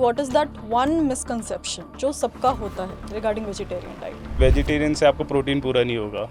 What is that one misconception जो सबका होता है रिगार्डिंग वेजिटेरियन डाइट? वेजिटेरियन से आपको प्रोटीन पूरा नहीं होगा।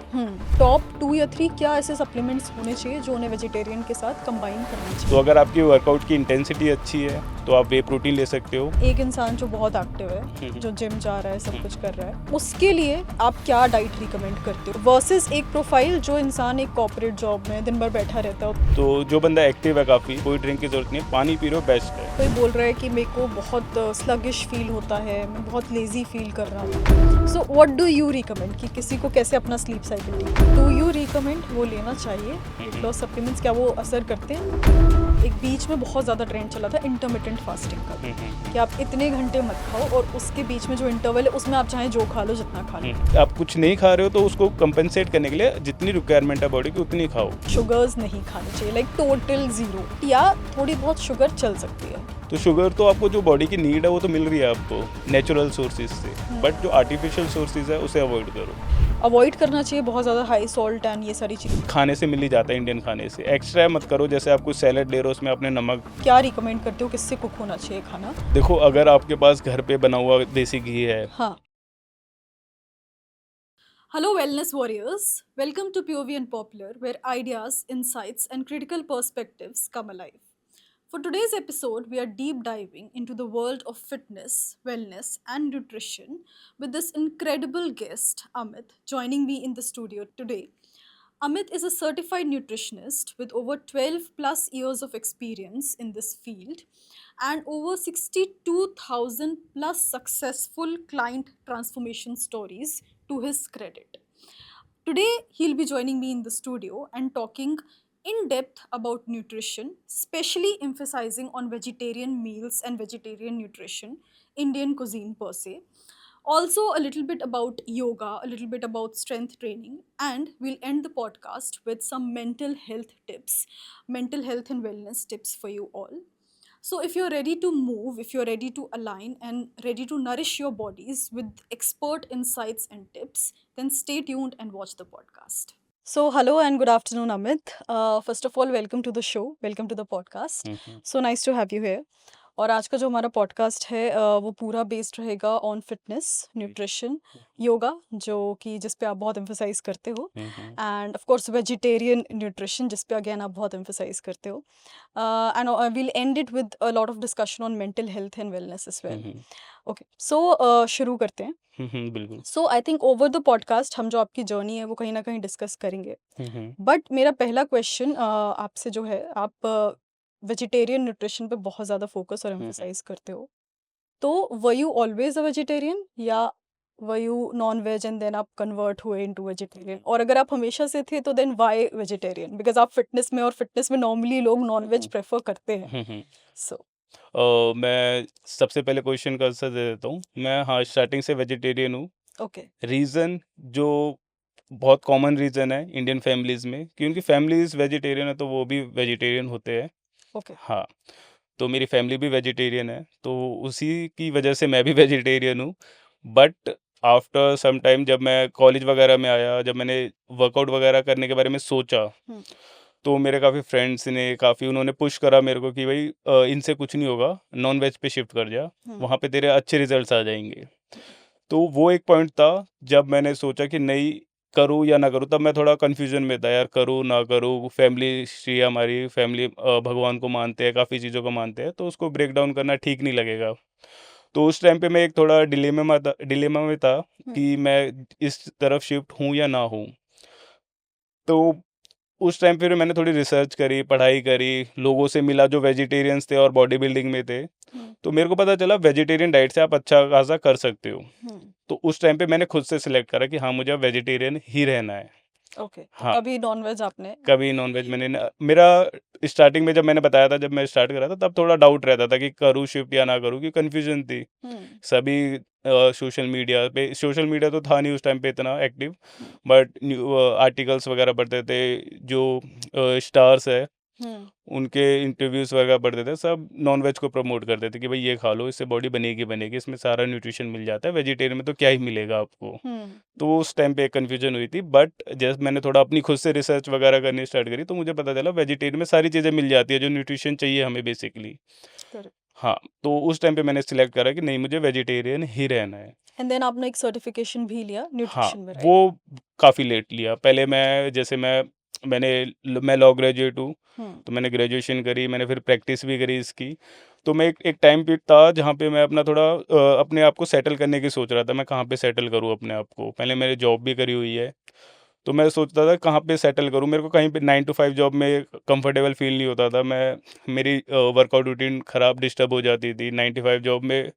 टॉप 2 या 3 क्या ऐसे सप्लीमेंट्स होने चाहिए जो उन्हें वेजिटेरियन के साथ कंबाइन करना चाहिए? तो अगर आपकी वर्कआउट की इंटेंसिटी अच्छी है तो आप वे प्रोटीन ले सकते हो। एक इंसान जो बहुत एक्टिव है, जो जिम जा रहा है, सब कुछ कर रहा है, उसके लिए आप क्या डाइट रिकमेंड करते हो वर्सेस एक प्रोफाइल जो इंसान एक कॉर्पोरेट जॉब में दिन भर बैठा रहता है? तो जो बंदा एक्टिव है काफ़ी, कोई ड्रिंक की जरूरत नहीं है, पानी पी लो बेस्ट है। कोई बोल रहा है कि मेरे को बहुत स्लगिश फील होता है, मैं बहुत लेजी फील कर रहा हूँ, so what do you recommend कि किसी को कैसे अपना स्लीप साइकिल ठीक? डू यू रिकमेंड वो लेना चाहिए वेट लॉस सप्लीमेंट्स? क्या वो असर करते हैं? एक बीच में बहुत ज़्यादा ट्रेंड चला था इंटरमिटेंट फास्टिंग का, कि आप इतने घंटे मत खाओ और उसके बीच में जो इंटरवल है उसमें आप चाहे जो खा लो, जितना खा लो। आप कुछ नहीं खा रहे हो तो उसको कंपनसेट करने के लिए जितनी रिक्वायरमेंट है बॉडी की उतनी खाओ। शुगर्स नहीं खाने चाहिए, लाइक टोटल जीरो, या थोड़ी बहुत शुगर चल सकती है? तो शुगर तो आपको जो बॉडी की नीड है वो तो मिल रही है आपको नेचुरल सोर्सेज से, बट जो आर्टिफिशियल सोर्सेज है उसे अवॉइड करो। अवॉइड करना चाहिए बहुत ज़्यादा हाई सॉल्ट एंड ये सारी चीज़ें। खाने से मिल ही जाता है, इंडियन खाने से एक्स्ट्रा मत करो। जैसे आप कुछ सैलेड ले रहे हो उसमें आपने नमक। क्या रिकमेंड करते हो, किससे कुक होना चाहिए खाना? देखो अगर आपके पास घर पे बना हुआ देसी घी है। हाँ। Hello, Wellness Warriors. Welcome to POV and Popular, where ideas, insights, and critical perspectives come alive. For today's episode, we are deep diving into the world of fitness, wellness, and nutrition with this incredible guest, Amit, joining me in the studio today. Amit is a certified nutritionist with over 12 plus years of experience in this field and over 62,000 plus successful client transformation stories to his credit. Today, he'll be joining me in the studio and talking in depth about nutrition, especially emphasizing on vegetarian meals and vegetarian nutrition, Indian cuisine per se. Also, a little bit about yoga, a little bit about strength training, and we'll end the podcast with some mental health tips, mental health and wellness tips for you all. So, if you're ready to move, if you're ready to align and ready to nourish your bodies with expert insights and tips, then stay tuned and watch the podcast. So, hello and good afternoon, Amit. First of all, welcome to the show, welcome to the podcast. So nice to have you here. और आज का जो हमारा podcast है वो पूरा based रहेगा on fitness, nutrition, yoga, जो कि जिस पे आप बहुत एम्फोसाइज करते हो, and of course vegetarian nutrition जिस पे अगेन आप बहुत एम्फोसाइज करते हो, and we'll end it with a lot of discussion on mental health and wellness as well. Okay, so शुरू करते हैं. बिल्कुल. So I think over the podcast हम जो आपकी जर्नी है वो कहीं ना कहीं डिस्कस करेंगे. बट मेरा पहला क्वेश्चन आपसे जो है, आप वेजिटेरियन न्यूट्रिशन पे बहुत ज़्यादा फोकस और एम्फोसाइज करते हो, तो were you always a vegetarian या were you non veg and then आप कन्वर्ट हुए इनटू वेजिटेरियन? और अगर आप हमेशा से थे तो देन व्हाई वेजिटेरियन? बिकॉज आप फिटनेस में, और फिटनेस में नॉर्मली लोग नॉन वेज प्रेफर करते हैं. सो मैं सबसे पहले क्वेश्चन का आंसर दे देता हूँ. मैं हाँ स्टार्टिंग से वेजिटेरियन हूँ. ओके. रीज़न जो बहुत कॉमन रीज़न है इंडियन फैमिलीज़ में कि उनकी फैमिलीज़ वेजिटेरियन है तो वो भी वेजिटेरियन होते हैं. ओके. हाँ, तो मेरी फैमिली भी वेजिटेरियन है तो उसी की वजह से मैं भी वेजिटेरियन हूँ. बट आफ्टर सम टाइम जब मैं कॉलेज वगैरह में आया, जब मैंने वर्कआउट वगैरह करने के बारे में सोचा, तो मेरे काफ़ी फ्रेंड्स ने उन्होंने पुश करा मेरे को कि भाई इनसे कुछ नहीं होगा, नॉन वेज पे शिफ्ट कर जा, वहाँ पे तेरे अच्छे रिजल्ट्स आ जाएंगे. तो वो एक पॉइंट था जब मैंने सोचा कि नहीं करूँ या ना करूँ. तब मैं थोड़ा कन्फ्यूजन में था यार, करूँ ना करूँ. फैमिली हमारी फैमिली भगवान को मानते हैं, काफ़ी चीज़ों को मानते हैं, तो उसको ब्रेक डाउन करना ठीक नहीं लगेगा. तो उस टाइम पे मैं एक थोड़ा डिलेमा में था कि मैं इस तरफ शिफ्ट हूँ या ना हूँ. तो उस टाइम पे मैंने थोड़ी रिसर्च करी, पढ़ाई करी, लोगों से मिला जो वेजिटेरियंस थे और बॉडी बिल्डिंग में थे. तो मेरे को पता चला वेजिटेरियन डाइट से आप अच्छा खासा कर सकते हो. तो उस टाइम पे मैंने खुद से सिलेक्ट करा कि हाँ मुझे वेजिटेरियन ही रहना है. ओके. हाँ, कभी नॉन वेज आपने? कभी नॉनवेज मैंने मेरा स्टार्टिंग में जब मैंने बताया था, जब मैं स्टार्ट करा था तब थोड़ा डाउट रहता था कि करूँ शिफ्ट या ना करूँ, कि कन्फ्यूजन थी. सभी सोशल मीडिया तो था नहीं उस टाइम पे इतना एक्टिव, बट आर्टिकल्स वगैरह पढ़ते थे, जो स्टार्स है उनके इंटरव्यूज वगैरह पढ़ते थे, सब नॉनवेज को प्रमोट करते थे कि भाई ये खा लो, इससे बॉडी बनेगी, इसमें सारा न्यूट्रिशन मिल जाता है, वेजिटेरियन में तो क्या ही मिलेगा आपको. तो उस टाइम पे एक कन्फ्यूजन हुई थी. बट जैसे मैंने थोड़ा अपनी खुद से रिसर्च वगैरह करनी स्टार्ट करी तो मुझे पता चला वेजिटेरियन में सारी चीज़ें मिल जाती है जो न्यूट्रिशन चाहिए हमें बेसिकली. हाँ, तो उस टाइम पे मैंने सिलेक्ट करा कि नहीं, मुझे वेजिटेरियन ही रहना है। एंड देन आपने एक सर्टिफिकेशन भी लिया हाँ, न्यूट्रिशन में, राइट? वो काफ़ी लेट लिया। पहले मैं लॉ ग्रेजुएट हूँ, हम्म। तो मैंने ग्रेजुएशन करी, मैंने फिर प्रैक्टिस भी करी इसकी। तो मैं एक एक टाइम पीरियड था जहाँ पे मैं अपना थोड़ा अपने आप को सेटल करने की सोच रहा था, मैं कहाँ पे सेटल करूँ अपने आप को। पहले मैंने जॉब भी करी हुई है, तो मैं सोचता था कहाँ पे सेटल करूँ। मेरे को कहीं पे 9 टू 5 जॉब में कंफर्टेबल फ़ील नहीं होता था। मेरी वर्कआउट रूटीन ख़राब डिस्टर्ब हो जाती थी। 9 टू 5 जॉब में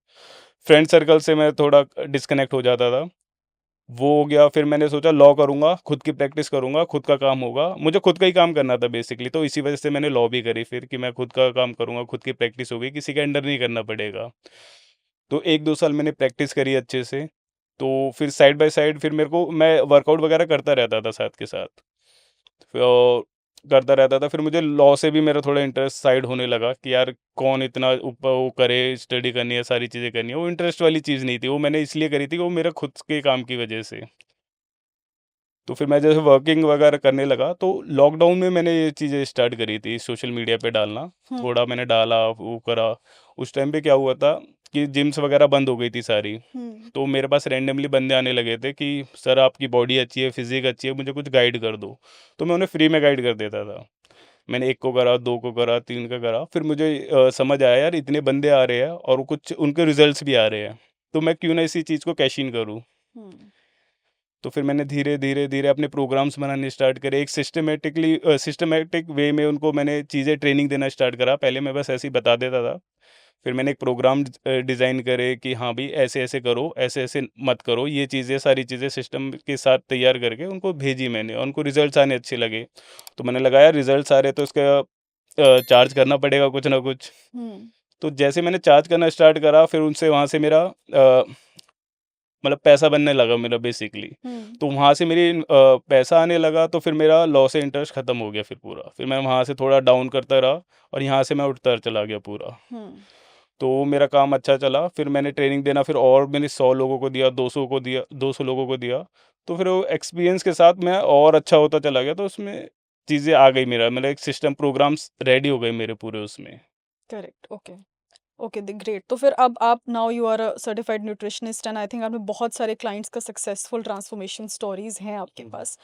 फ्रेंड सर्कल से मैं थोड़ा डिस्कनेक्ट हो जाता था। वो हो गया, फिर मैंने सोचा लॉ करूँगा, खुद की प्रैक्टिस करूँगा, खुद का काम होगा। मुझे खुद का ही काम करना था बेसिकली, तो इसी वजह से मैंने लॉ भी करी फिर कि मैं खुद का काम करूँगा, खुद की प्रैक्टिस होगी, किसी के अंडर नहीं करना पड़ेगा। तो 1-2 साल मैंने प्रैक्टिस करी अच्छे से, तो फिर साइड बाय साइड फिर मैं वर्कआउट वगैरह करता रहता था साथ के साथ। करता रहता था, फिर मुझे लॉ से भी मेरा थोड़ा इंटरेस्ट साइड होने लगा कि यार कौन इतना वो करे, स्टडी करनी है, सारी चीज़ें करनी है। वो इंटरेस्ट वाली चीज़ नहीं थी, वो मैंने इसलिए करी थी कि वो मेरा खुद के काम की वजह से। तो फिर मैं जैसे वर्किंग वगैरह करने लगा, तो लॉकडाउन में मैंने ये चीज़ें स्टार्ट करी थी सोशल मीडिया पे डालना। हम्म। थोड़ा मैंने डाला, वो करा। उस टाइम पे क्या हुआ था कि जिम्स वगैरह बंद हो गई थी सारी। हम्म। तो मेरे पास रैंडमली बंदे आने लगे थे कि सर आपकी बॉडी अच्छी है, फिज़िक अच्छी है, मुझे कुछ गाइड कर दो। तो मैं उन्हें फ्री में गाइड कर देता था। मैंने 1 को करा, 2 को करा, 3 का करा। फिर मुझे समझ आया यार इतने बंदे आ रहे हैं और कुछ उनके रिज़ल्ट्स भी आ रहे हैं, तो मैं क्यों ना इसी चीज़ को कैश इन करूँ। हम्म। तो फिर मैंने धीरे, धीरे, धीरे अपने प्रोग्राम्स बनाने स्टार्ट करे। एक सिस्टमैटिक वे में उनको मैंने चीज़ें ट्रेनिंग देना स्टार्ट करा। पहले मैं बस ऐसे ही बता देता था। फिर मैंने एक प्रोग्राम डिज़ाइन करे कि हाँ भई ऐसे-ऐसे करो, ऐसे-ऐसे मत करो। ये चीज़ें सारी चीज़ें सिस्टम के साथ तैयार करके उनको भेजी मैंने और उनको रिज़ल्ट्स आने अच्छे लगे। तो मैंने लगा यार रिज़ल्ट्स आ रहे हैं तो इसका चार्ज करना पड़ेगा कुछ ना कुछ। हम्म। तो जैसे मैंने चार्ज करना स्टार्ट करा, फिर उनसे वहाँ से मेरा मतलब पैसा बनने लगा मेरा बेसिकली। हम्म। तो वहाँ से पैसा आने लगा, तो फिर मेरा लॉ से इंटरेस्ट ख़त्म हो गया फिर पूरा। फिर मैं वहाँ से थोड़ा डाउन करता रहा और यहाँ से मैं उठता चला गया पूरा। हम्म। तो मेरा काम अच्छा चला, फिर मैंने ट्रेनिंग देना फिर और मैंने 100 लोगों को दिया, 200 को दिया, 200 लोगों को दिया। तो फिर वो एक्सपीरियंस के साथ मैं और अच्छा होता चला गया, तो उसमें चीज़ें आ गई मेरा मतलब एक सिस्टम प्रोग्राम्स रेडी हो गए मेरे पूरे उसमें। Correct. Okay. Okay, the great. तो फिर अब आप now you are a certified nutritionist and I think आपने बहुत सारे क्लाइंट्स का सक्सेसफुल ट्रांसफॉर्मेशन स्टोरीज हैं आपके पास,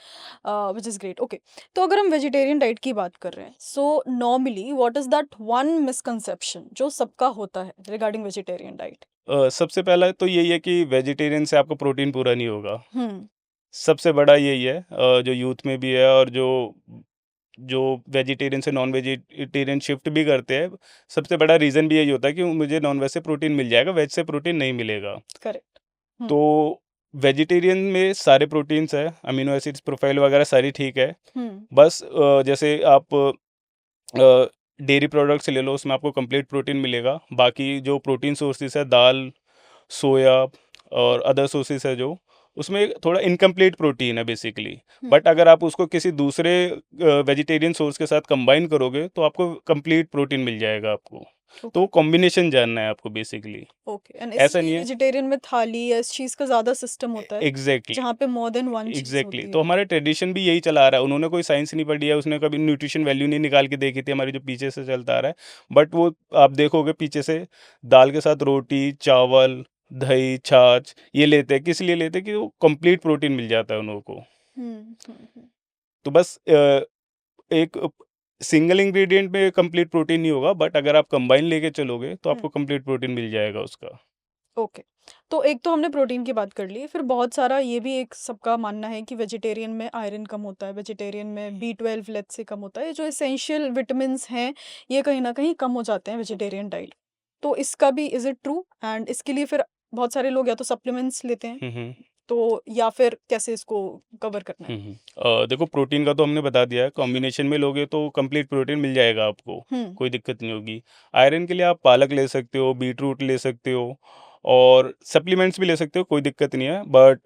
व्हिच इज़ ग्रेट। ओके, तो अगर हम वेजिटेरियन डाइट की बात कर रहे हैं, so normally what is that one misconception जो सबका होता है रिगार्डिंग वेजिटेरियन डाइट? सबसे पहला तो यही है कि वेजिटेरियन से आपको प्रोटीन पूरा नहीं होगा। हम्म। सबसे बड़ा यही है जो यूथ में भी है और जो जो वेजिटेरियन से नॉन वेजिटेरियन शिफ्ट भी करते हैं, सबसे बड़ा रीज़न भी यही होता है कि मुझे नॉन वेज से प्रोटीन मिल जाएगा, वेज से प्रोटीन नहीं मिलेगा। करेक्ट। हम्म। तो वेजिटेरियन में सारे प्रोटीन्स हैं, अमीनो एसिड्स प्रोफाइल वगैरह सारी ठीक है। हम्म। बस जैसे आप डेयरी प्रोडक्ट्स ले लो, उसमें आपको कंप्लीट प्रोटीन मिलेगा। बाकी जो प्रोटीन सोर्सेज़ है, दाल, सोया और अदर सोर्सेज़ है जो, उसमें थोड़ा इनकम्प्लीट प्रोटीन है बेसिकली। हम्म। बट अगर आप उसको किसी दूसरे वेजिटेरियन सोर्स के साथ कंबाइन करोगे, तो आपको कंप्लीट प्रोटीन मिल जाएगा आपको। तो ओके। वो कॉम्बिनेशन जानना है आपको बेसिकली। ओके, एंड ऐसा इसलिए नहीं है वेजिटेरियन में थाली या इस चीज़ का ज़्यादा सिस्टम होता है एग्ज़ैक्टली। जहाँ पे मोर देन वन चीज़ एग्जैक्टली होती तो है। हमारा ट्रेडिशन भी यही चला आ रहा है। उन्होंने कोई साइंस नहीं पढ़ी है, उसने कभी न्यूट्रिशन वैल्यू नहीं निकाल के देखी थी हमारी जो पीछे से चलता आ रहा है। बट वो आप देखोगे पीछे से दाल के साथ रोटी, चावल, दही, छाछ ये लेते हैं। किस लिए लेते हैं कि वो कंप्लीट प्रोटीन मिल जाता है उन लोगों को। हम्म। तो बस एक सिंगल इंग्रेडिएंट में कंप्लीट प्रोटीन नहीं होगा, बट अगर आप कंबाइन लेके चलोगे तो हम्म। आपको कंप्लीट प्रोटीन मिल जाएगा उसका। ओके, तो एक तो हमने प्रोटीन की बात कर ली, फिर बहुत सारा ये भी एक सबका मानना है कि वेजिटेरियन में आयरन कम होता है, वेजिटेरियन में B12 लेट से कम होता है। ये जो एसेंशियल विटामिन्स हैं, ये कहीं ना कहीं कम हो जाते हैं वेजिटेरियन डाइट। तो इसका भी इज इट ट्रू? एंड इसके लिए फिर बहुत सारे लोग या तो सप्लीमेंट्स लेते हैं, हम्म। तो या फिर कैसे इसको कवर करना है? देखो प्रोटीन का तो हमने बता दिया है, कॉम्बिनेशन में लोगे तो कंप्लीट प्रोटीन मिल जाएगा आपको, हम्म। कोई दिक्कत नहीं होगी। आयरन के लिए आप पालक ले सकते हो, बीटरूट ले सकते हो और सप्लीमेंट्स भी ले सकते हो, कोई दिक्कत नहीं है। बट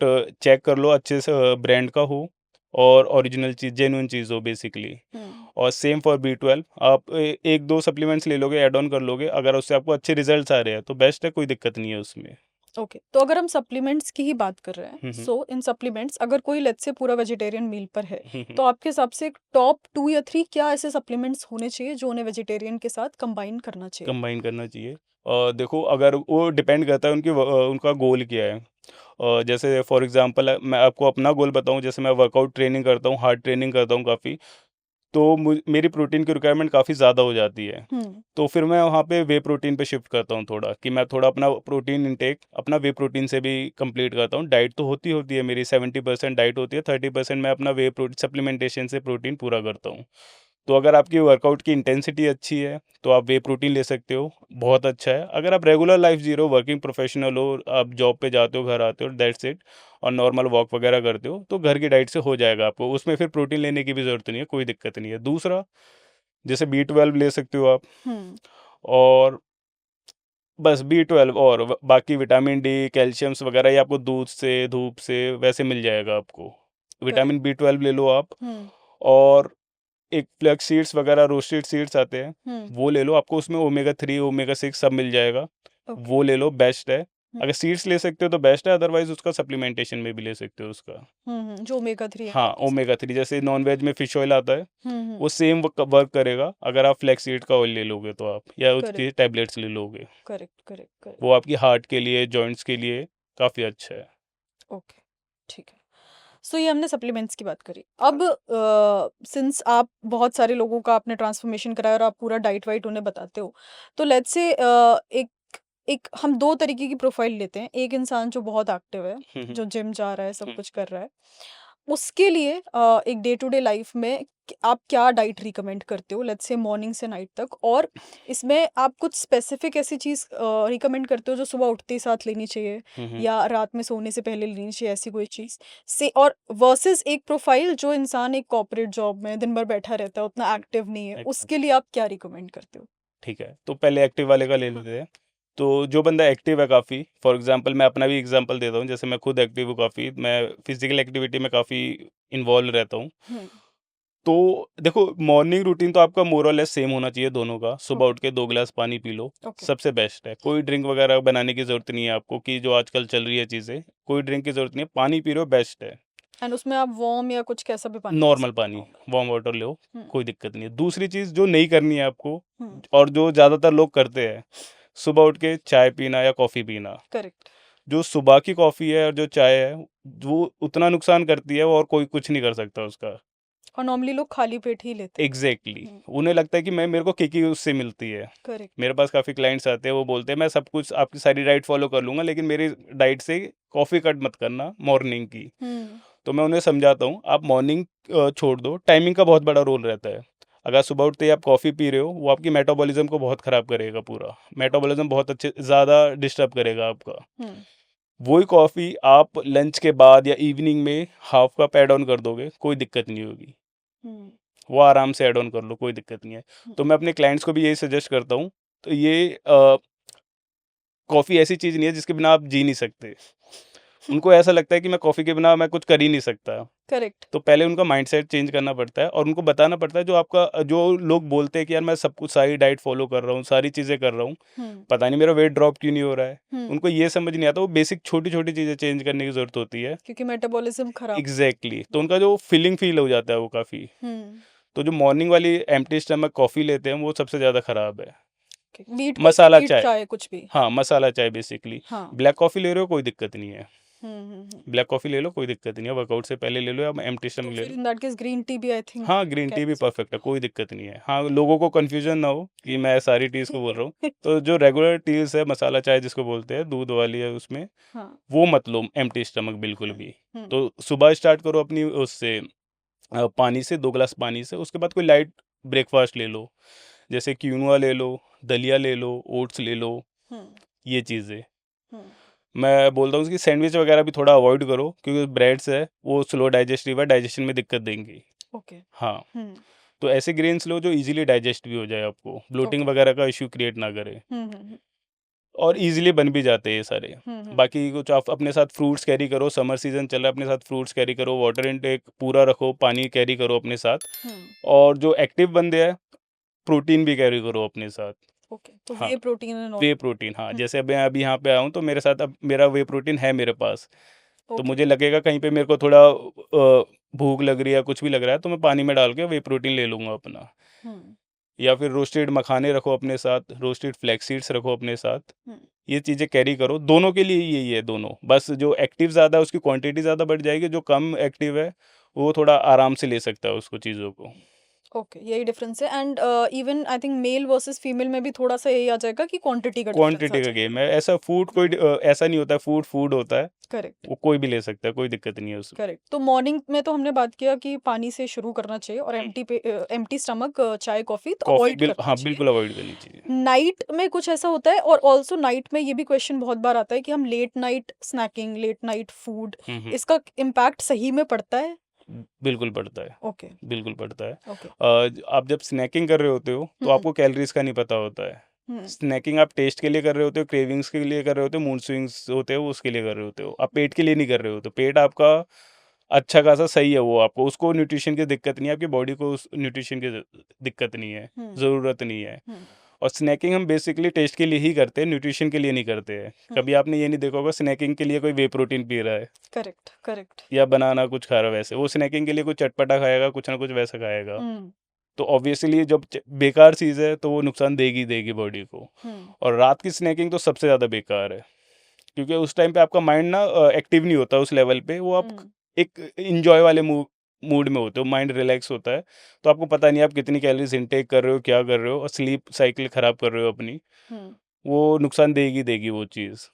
चेक कर लो अच्छे से ब्रांड का हो और ओरिजिनल चीज़ जेन्युइन चीज़ हो बेसिकली। हम्म। और सेम फॉर B12, आप एक दो सप्लीमेंट्स ले लोगे, ऐड ऑन कर लोगे, अगर उससे आपको अच्छे रिजल्ट्स आ रहे हैं तो बेस्ट है, कोई दिक्कत नहीं है उसमें। ओके, तो अगर हम सप्लीमेंट्स की ही बात कर रहे हैं, हम्म सो इन सप्लीमेंट्स अगर कोई लेट्स से पूरा वेजिटेरियन मील पर है, हम्म तो आपके हिसाब से टॉप 2 या 3 क्या ऐसे सप्लीमेंट्स होने चाहिए जो उन्हें वेजिटेरियन के साथ कंबाइन करना चाहिए? कंबाइन करना चाहिए। देखो अगर वो डिपेंड करता है उनका गोल क्या है। जैसे फॉर एग्जांपल मैं आपको अपना गोल बताऊं, जैसे मैं वर्कआउट ट्रेनिंग करता हूँ, हार्ड ट्रेनिंग करता हूँ काफ़ी, तो मेरी प्रोटीन की रिक्वायरमेंट काफ़ी ज़्यादा हो जाती है। हम्म। तो फिर मैं वहाँ पे वे प्रोटीन पे शिफ्ट करता हूँ थोड़ा, कि मैं थोड़ा अपना प्रोटीन इंटेक अपना वे प्रोटीन से भी कंप्लीट करता हूँ। डाइट तो होती है मेरी 70% डाइट होती है, 30% मैं अपना वे प्रोटीन सप्लीमेंटेशन से प्रोटीन पूरा करता हूँ। तो अगर आपकी वर्कआउट की इंटेंसिटी अच्छी है तो आप वे प्रोटीन ले सकते हो, बहुत अच्छा है। अगर आप रेगुलर लाइफ जी रहे हो, वर्किंग प्रोफेशनल हो, आप जॉब पे जाते हो, घर आते हो, दैट्स इट, और नॉर्मल वॉक वगैरह करते हो, तो घर की डाइट से हो जाएगा आपको, उसमें फिर प्रोटीन लेने की भी ज़रूरत नहीं है, कोई दिक्कत नहीं है। दूसरा, जैसे B12 ले सकते हो आप, हम्म। और बस B12 और बाकी विटामिन डी, कैल्शियम्स वगैरह ये आपको दूध से, धूप से वैसे मिल जाएगा आपको। करेक्ट। विटामिन B12 ले लो आप, हम्म। और एक फ्लैक्स सीड्स वगैरह रोस्टेड सीड्स आते हैं, हम्म। वो ले लो, आपको उसमें ओमेगा 3 ओमेगा 6 सब मिल जाएगा, ओके। वो ले लो, बेस्ट है। हम्म। अगर सीड्स ले सकते हो तो बेस्ट है, अदरवाइज उसका सप्लीमेंटेशन में भी ले सकते हो उसका। जो ओमेगा 3 है हाँ, वो ले सकते ओमेगा 3 जैसे नॉन-वेज में फिश ऑयल आता है, हैं। वो सेम वर्क करेगा अगर आप फ्लैक्स सीड का ऑयल ले लोगे तो आप, या करेक्ट उसकी टैबलेट्स ले लोगे। Correct correct correct. वो आपकी हार्ट के लिए, जॉइंट्स के लिए काफ़ी अच्छा है। ओके, ठीक है। सो ये हमने सप्लीमेंट्स की बात करी। अब सिंस आप बहुत सारे लोगों का आपने ट्रांसफॉर्मेशन कराया और आप पूरा डाइट वाइट उन्हें बताते हो, तो लेट्स से एक एक हम दो तरीके की प्रोफाइल लेते हैं। एक इंसान जो बहुत एक्टिव है, हुँ, हुँ। जो जिम जा रहा है, सब हुँ। कुछ कर रहा है, उसके लिए एक डे टू डे लाइफ में आप क्या डाइट रिकमेंड करते हो, लेट्स से मॉर्निंग से नाइट तक, और इसमें आप कुछ स्पेसिफिक ऐसी चीज़ रिकमेंड करते हो जो सुबह उठते ही साथ लेनी चाहिए हुँ, हुँ। या रात में सोने से पहले लेनी चाहिए, ऐसी कोई चीज़ से, और वर्सेस एक प्रोफाइल जो इंसान एक कॉर्पोरेट जॉब में दिन भर बैठा रहता है, उतना एक्टिव नहीं है, अच्छा, उसके लिए आप क्या रिकमेंड करते हो? ठीक है। तो पहले एक्टिव वाले का ले हाँ। लेते हैं। तो जो बंदा एक्टिव है काफ़ी, फॉर एग्ज़ाम्पल मैं अपना भी एग्ज़ाम्पल देता हूँ, जैसे मैं खुद एक्टिव हूँ काफ़ी, मैं फिज़िकल एक्टिविटी में काफ़ी इन्वॉल्व रहता हूँ। हम्म। तो देखो, मॉर्निंग रूटीन तो आपका मोर और लेस सेम होना चाहिए दोनों का। सुबह ओके। उठ के 2 गिलास पानी पी लो, ओके। सबसे बेस्ट है। कोई ड्रिंक वगैरह बनाने की ज़रूरत नहीं है आपको, कि जो आजकल चल रही है चीज़ें, कोई ड्रिंक की ज़रूरत नहीं है, पानी पी रहे हो बेस्ट है। एंड उसमें आप वार्म या कुछ कैसा भी पानी ले नॉर्मल सकते पानी, हो, नॉर्मल। वार्म वाटर लो, हम्म। कोई दिक्कत नहीं है। दूसरी चीज़ जो नहीं करनी है आपको, हम्म। और जो ज़्यादातर लोग करते हैं, सुबह उठ के चाय पीना या कॉफ़ी पीना। करेक्ट। जो सुबह की कॉफ़ी है और जो चाय है, वो उतना नुकसान करती है और कोई कुछ नहीं कर सकता उसका। और नॉर्मली लोग खाली पेट ही लेते हैं। एग्ज़ैक्टली, हम्म। उन्हें लगता है कि मैं मेरे को किक ही उससे मिलती है। करेक्ट। मेरे पास काफ़ी क्लाइंट्स आते हैं, वो बोलते हैं मैं सब कुछ आपकी सारी डाइट फ़ॉलो कर लूँगा, लेकिन मेरी डाइट से कॉफ़ी कट मत करना मॉर्निंग की। हम्म। तो मैं उन्हें समझाता हूँ, आप मॉर्निंग छोड़ दो, टाइमिंग का बहुत बड़ा रोल रहता है। अगर सुबह उठते ही आप कॉफ़ी पी रहे हो, वो आपकी मेटाबॉलिज़्म को बहुत ख़राब करेगा पूरा। ओके। मेटाबॉलिज़्म बहुत अच्छे ज़्यादा डिस्टर्ब करेगा आपका। हम्म। वही कॉफ़ी आप लंच के बाद या इवनिंग में हाफ़ कप ऐड ऑन कर दोगे, कोई दिक्कत नहीं होगी। हम्म। वो आराम से ऐड ऑन कर लो, कोई दिक्कत नहीं है। हम्म। तो मैं अपने क्लाइंट्स को भी यही सजेस्ट करता हूँ। तो ये कॉफ़ी ऐसी चीज़ नहीं है जिसके बिना आप जी नहीं सकते। उनको ऐसा लगता है कि मैं कॉफ़ी के बिना मैं कुछ कर ही नहीं सकता। करेक्ट। तो पहले उनका माइंडसेट चेंज करना पड़ता है और उनको बताना पड़ता है, जो लोग बोलते हैं कि यार मैं सब कुछ सारी डाइट फ़ॉलो कर रहा हूँ, सारी चीज़ें कर रहा हूँ, हम्म। पता नहीं मेरा वेट ड्रॉप क्यों नहीं हो रहा है। हम्म। उनको ये समझ नहीं आता, वो बेसिक छोटी-छोटी चीज़ें चेंज करने की ज़रूरत होती है। क्योंकि मेटाबॉलिज्म खराब हो एग्ज़ैक्टली, तो जाता उनका जो फ़ील हो जाता है वो काफ़ी। है। हम्म। तो जो मॉर्निंग वाली एम्प्टी स्टमक कॉफ़ी लेते हैं, वो सबसे ज़्यादा ख़राब है। बीट कॉफी, मसाला बीट चाय, चाय, कुछ भी। हाँ, मसाला चाय बेसिकली। हाँ। ब्लैक कॉफ़ी ले रहे हो, कोई दिक्कत नहीं है। हम्म। ब्लैक कॉफ़ी ले लो, कोई दिक्कत नहीं है, वर्कआउट से पहले ले लो या एम्प्टी तो स्टमक ले फिर लो। In that case green tea भी आई थिंक हाँ, ग्रीन टी भी कैन। परफेक्ट है, कोई दिक्कत नहीं है। हाँ, लोगों को कन्फ्यूज़न ना हो कि मैं सारी टीज़ को बोल रहा हूँ। तो जो रेगुलर टीज़ है, मसाला चाय जिसको बोलते हैं, दूध वाली है उसमें, हाँ। वो मत लो एम्प्टी स्टमक बिल्कुल हम्म। भी। हम्म। तो सुबह स्टार्ट करो अपनी उससे, पानी से, 2 ग्लास पानी से, उसके बाद कोई लाइट ब्रेकफ़ास्ट ले लो। जैसे क्विनोआ ले लो, दलिया ले लो, ओट्स ले लो, हम्म। ये चीज़ें। हम्म। मैं बोलता हूँ कि सैंडविच वगैरह भी थोड़ा अवॉइड करो, क्योंकि ब्रेड्स है, वो स्लो डाइजेस्टिव है, डाइजेशन में दिक्कत देंगी। ओके। हाँ, हम्म। तो ऐसे ग्रेन्स लो जो ईज़िली डाइजेस्ट भी हो जाए आपको, ब्लोटिंग ओके। वगैरह का इश्यू क्रिएट ना करे, हम्म। और ईज़िली बन भी जाते हैं ये सारे। हम्म। बाकी कुछ आप अपने साथ फ्रूट्स कैरी करो, समर सीज़न चल रहा है, अपने साथ फ्रूट्स कैरी करो, वाटर इनटेक पूरा रखो, पानी कैरी करो अपने साथ, हम्म। और जो एक्टिव बंदे हैं, प्रोटीन भी कैरी करो अपने साथ। ओके, तो हाँ, whey protein and all. Whey protein, हाँ, जैसे अब मैं अभी यहाँ पे आया हूँ, तो मेरे साथ अब मेरा वे प्रोटीन है मेरे पास। तो ओके। मुझे लगेगा कहीं पे मेरे को थोड़ा भूख लग रही है, कुछ भी लग रहा है, तो मैं पानी में डाल के वे प्रोटीन ले लूँगा अपना। हम्म। या फिर रोस्टेड मखाने रखो अपने साथ, रोस्टेड फ्लैक्स सीड्स रखो अपने साथ। हम्म, ये चीज़ें कैरी करो, दोनों के लिए यही है दोनों। बस जो एक्टिव ज़्यादा है उसकी क्वांटिटी ज़्यादा बढ़ जाएगी, जो कम एक्टिव है वो थोड़ा आराम से ले सकता है उसको चीज़ों को। ओके, यही डिफरेंस है। And even I think male versus female में भी थोड़ा सा यही आ जाएगा कि क्वांटिटी का डिफरेंस आ क्वांटिटी का जाएगा। गेम है, ऐसा फूड कोई ऐसा नहीं होता है, फूड फूड होता है, करेक्ट, वो कोई भी ले सकता है, कोई दिक्कत नहीं है उसमें। करेक्ट। तो मॉर्निंग में तो हमने बात किया कि पानी से शुरू करना चाहिए और एम्प्टी स्टमक चाय कॉफी तो कॉफ़ी अवॉइड करना हाँ, चाहिए। बिल्कुल अवॉइड करनी चाहिए। नाइट में कुछ ऐसा होता है, और ऑल्सो नाइट में ये भी क्वेश्चन बहुत बार आता है कि हम late night snacking, late night food, इसका इम्पैक्ट सही में पड़ता है? बिल्कुल पड़ता है, ओके, बिल्कुल पड़ता है। ओके। आप जब स्नैकिंग कर रहे होते हो तो आपको कैलोरीज का नहीं पता होता है। स्नैकिंग आप टेस्ट के लिए कर रहे होते हो, क्रेविंग्स के लिए कर रहे होते हो, मूड स्विंग्स होते हो उसके लिए कर रहे होते हो, आप पेट के लिए नहीं कर रहे हो। तो पेट आपका अच्छा खासा सही है, वो आपको उसको न्यूट्रिशन की दिक्कत नहीं है, आपकी बॉडी को उस न्यूट्रिशन की दिक्कत नहीं है, ज़रूरत नहीं है। और स्नैकिंग हम बेसिकली टेस्ट के लिए ही करते हैं, न्यूट्रिशन के लिए नहीं करते हैं। कभी आपने ये नहीं देखा होगा स्नैकिंग के लिए कोई वे प्रोटीन पी रहा है करेक्ट, करेक्ट। या बनाना कुछ खा रहा है, वैसे वो स्नैकिंग के लिए कुछ चटपटा खाएगा, कुछ ना कुछ वैसा खाएगा। तो ऑब्वियसली जब बेकार चीज़ है तो वो नुकसान देगी देगी बॉडी को। और रात की स्नैकिंग तो सबसे ज़्यादा बेकार है, क्योंकि उस टाइम पे आपका माइंड ना एक्टिव नहीं होता उस लेवल पे, वो आप एक इंजॉय वाले मूड में होते हो, माइंड रिलैक्स होता है। तो आपको पता नहीं आप कितनी कैलोरीज इनटेक कर रहे हो, क्या कर रहे हो, और स्लीप साइकिल ख़राब कर रहे हो अपनी, वो नुकसान देगी देगी वो चीज़।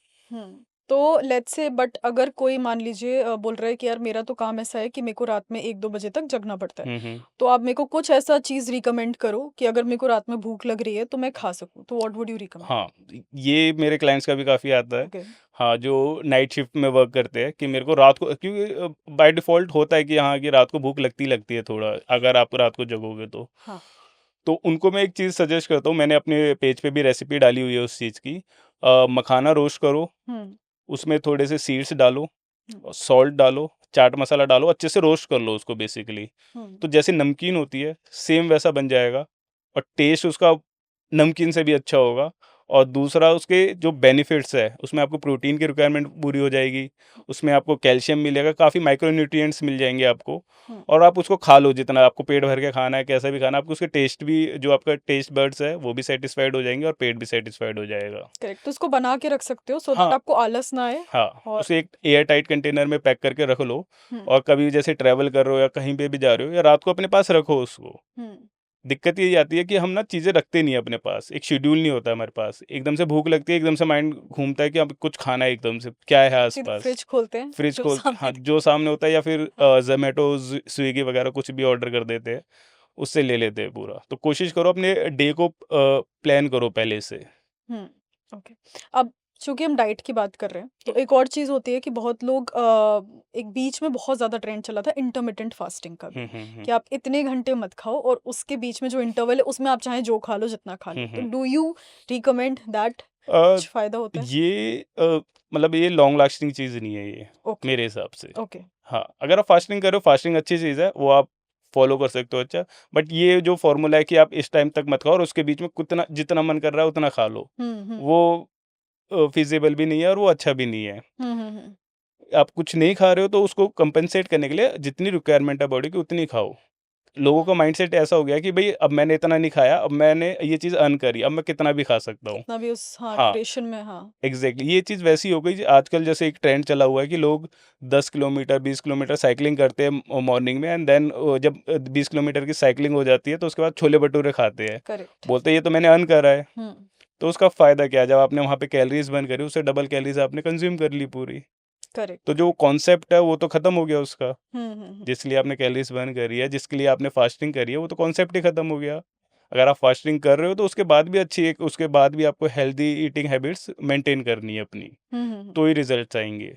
तो लेट्स से, बट अगर कोई मान लीजिए बोल रहा है कि यार मेरा तो काम ऐसा है कि मेरे को रात में 1-2 बजे तक जगना पड़ता है, तो आप मेरे को कुछ ऐसा चीज़ रिकमेंड करो कि अगर मेरे को रात में भूख लग रही है तो मैं खा सकूँ, तो व्हाट वुड यू रिकमेंड? हाँ, ये मेरे क्लाइंट्स का भी काफ़ी आता है। ओके। हाँ, जो नाइट शिफ्ट में वर्क करते हैं कि मेरे को रात को, क्योंकि बाय डिफ़ॉल्ट होता है कि हाँ, कि रात को भूख लगती है थोड़ा, अगर आप रात को जगोगे तो। हाँ। तो उनको मैं एक चीज़ सजेस्ट करता हूँ, मैंने अपने पेज पे भी रेसिपी डाली हुई है उस चीज़ की। मखाना रोस्ट करो, उसमें थोड़े से सीड्स डालो, सॉल्ट डालो, चाट मसाला डालो, अच्छे से रोस्ट कर लो उसको बेसिकली। तो जैसे नमकीन होती है, सेम वैसा बन जाएगा, और टेस्ट उसका नमकीन से भी अच्छा होगा। और दूसरा उसके जो बेनिफिट्स है, उसमें आपको प्रोटीन की रिक्वायरमेंट पूरी हो जाएगी, उसमें आपको कैल्शियम मिलेगा, काफ़ी माइक्रोन्यूट्रिएंट्स मिल जाएंगे आपको। और आप उसको खा लो जितना आपको पेट भर के खाना है, कैसा भी खाना, आपको उसके टेस्ट भी, जो आपका टेस्ट बर्ड्स है वो भी सेटिस्फाइड हो जाएंगे और पेट भी सेटिस्फाइड हो जाएगा। करेक्ट, तो उसको बना के रख सकते हो सो दैट हाँ, आपको आलस ना आए। हाँ, और उसे एक एयर टाइट कंटेनर में पैक करके रख लो, और कभी जैसे ट्रैवल कर रहे हो या कहीं पे भी जा रहे हो, या रात को अपने पास रखो उसको। दिक्कत यही आती है कि हम ना चीज़ें रखते नहीं है अपने पास, एक शेड्यूल नहीं होता हमारे पास, एकदम से भूख लगती है, एकदम से माइंड घूमता है कि अब कुछ खाना है, एकदम से क्या है सीधे आसपास, फ्रिज खोलते हैं फ्रिज जो खोल, सामने हाँ, दिखे। जो सामने होता है, या फिर जोमेटो स्विगी वगैरह कुछ भी ऑर्डर कर देते हैं, उससे ले लेते हैं पूरा। तो कोशिश करो अपने डे को प्लान करो पहले से। ओके। अब चूंकि हम डाइट की बात कर रहे हैं, तो एक और चीज़ होती है कि बहुत लोग एक बीच में बहुत ज़्यादा ट्रेंड चला था इंटरमिटेंट फास्टिंग का भी, कि आप इतने घंटे मत खाओ और उसके बीच में जो इंटरवल है उसमें आप चाहे जो खा लो, जितना खा लो। तो डू यू रिकमेंड दैट? कुछ फायदा होता है? ये मतलब ये लॉन्ग लास्टिंग चीज़ नहीं है ये, ओके, मेरे हिसाब से। ओके। हाँ, अगर आप फास्टिंग कर रहे हो, फास्टिंग अच्छी चीज़ है, वो आप फॉलो कर सकते हो, अच्छा। बट ये जो फॉर्मूला है कि आप इस टाइम तक मत खाओ और उसके बीच में कितना जितना मन कर रहा है उतना खा लो, वो फिजिबल भी नहीं है और वो अच्छा भी नहीं है। आप कुछ नहीं खा रहे हो तो उसको कंपेंसेट करने के लिए जितनी रिक्वायरमेंट है बॉडी की उतनी खाओ। लोगों का माइंडसेट ऐसा हो गया कि भाई अब मैंने इतना नहीं खाया, अब मैंने ये चीज़ अर्न करी, अब मैं कितना भी खा सकता हूँ। कितना भी उस हाँ, ड्यूरेशन में। हाँ, एग्जैक्टली, ये चीज़ वैसी हो गई आजकल, जैसे एक ट्रेंड चला हुआ है कि लोग 10 किलोमीटर 20 किलोमीटर साइकिलिंग करते हैं मॉर्निंग में, एंड देन जब 20 किलोमीटर की साइकिलिंग हो जाती है तो उसके बाद छोले भटूरे खाते हैं, करेक्ट। बोलते हैं ये तो मैंने अर्न करा है। तो उसका फ़ायदा क्या है, जब आपने वहाँ पे कैलोरीज बर्न करी, उससे डबल कैलोरीज आपने कंज्यूम कर ली पूरी। करेक्ट। तो जो कॉन्सेप्ट है वो तो खत्म हो गया उसका, जिसके लिए आपने कैलोरीज बर्न करी है, जिसके लिए आपने फास्टिंग करी है, वो तो कॉन्सेप्ट ही खत्म हो गया। अगर आप फास्टिंग कर रहे हो तो उसके बाद भी उसके बाद भी आपको हेल्दी ईटिंग हैबिट्स मेंटेन करनी है अपनी, तो ही रिजल्ट्स आएंगे।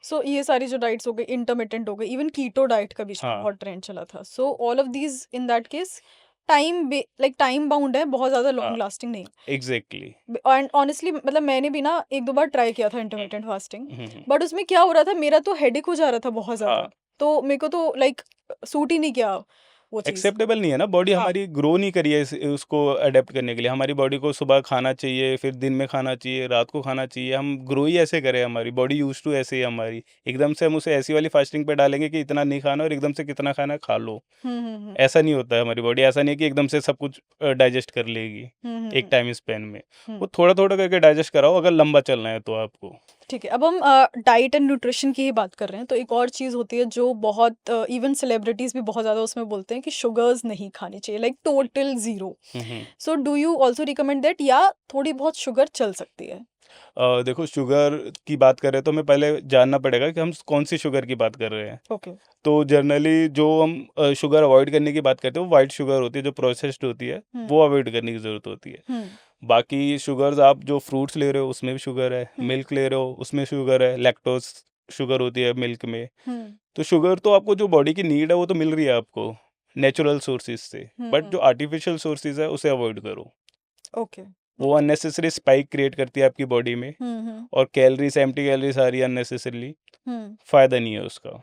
सो ये सारी जो डाइट्स हो गई, इंटरमिटेंट हो गई, इवन कीटो डाइट का बीच में हाँ, बहुत ट्रेंड चला था। So all of these in that case time bound है, बहुत ज़्यादा हाँ, लॉन्ग लास्टिंग नहीं है। एग्जैक्टली। एंड ऑनेस्टली मतलब मैंने भी ना 1-2 बार ट्राई किया था इंटरमिटेंट फास्टिंग, बट उसमें क्या हो रहा था, मेरा तो हेडेक हो जा रहा था बहुत ज़्यादा। हाँ, तो मेरे को तो लाइक सूट ही नहीं किया वो चीज़? एक्सेप्टेबल नहीं है ना, बॉडी हाँ। हमारी ग्रो नहीं करी है उसको अडेप्ट करने के लिए। हमारी बॉडी को सुबह खाना चाहिए, फिर दिन में खाना चाहिए, रात को खाना चाहिए। हम ग्रो ही ऐसे करें, हमारी बॉडी यूज टू ऐसे ही है हमारी। एकदम से हम उसे ऐसी वाली फास्टिंग पे डालेंगे कि इतना नहीं खाना और एकदम से कितना खाना है खा लो, हम्म। ऐसा नहीं होता है हमारी बॉडी। ऐसा नहीं है कि एकदम से सब कुछ डाइजेस्ट कर लेगी एक टाइम स्पेन में। वो थोड़ा थोड़ा करके डाइजेस्ट कराओ अगर लंबा चलना है तो आपको। ठीक है, अब हम डाइट एंड न्यूट्रिशन की ही बात कर रहे हैं, तो एक और चीज़ होती है जो बहुत इवन सेलिब्रिटीज़ भी बहुत ज़्यादा उसमें बोलते हैं कि शुगर्स नहीं खानी चाहिए, like total zero. So do you also recommend that, या थोड़ी बहुत शुगर चल सकती है? देखो, शुगर की बात करें तो हमें पहले जानना पड़ेगा कि हम कौन सी शुगर की बात कर रहे हैं। ओके। तो जनरली जो हम शुगर अवॉइड करने की बात करते हैं वो वाइट शुगर होती है, जो प्रोसेस्ड होती है, वो अवॉइड करने की ज़रूरत होती है। बाकी शुगर्स आप जो फ्रूट्स ले रहे हो उसमें भी शुगर है, मिल्क ले रहे हो उसमें शुगर है, लैक्टोज शुगर होती है मिल्क में। तो शुगर तो आपको जो बॉडी की नीड है वो तो मिल रही है आपको नेचुरल सोर्सेज से, बट जो आर्टिफिशियल सोर्सेज है उसे अवॉइड करो। ओके। वो अननेसेसरी स्पाइक क्रिएट करती है आपकी बॉडी में, और कैलोरीज, एम्प्टी कैलोरीज आ रही है अननेसेसरली, फायदा नहीं है उसका।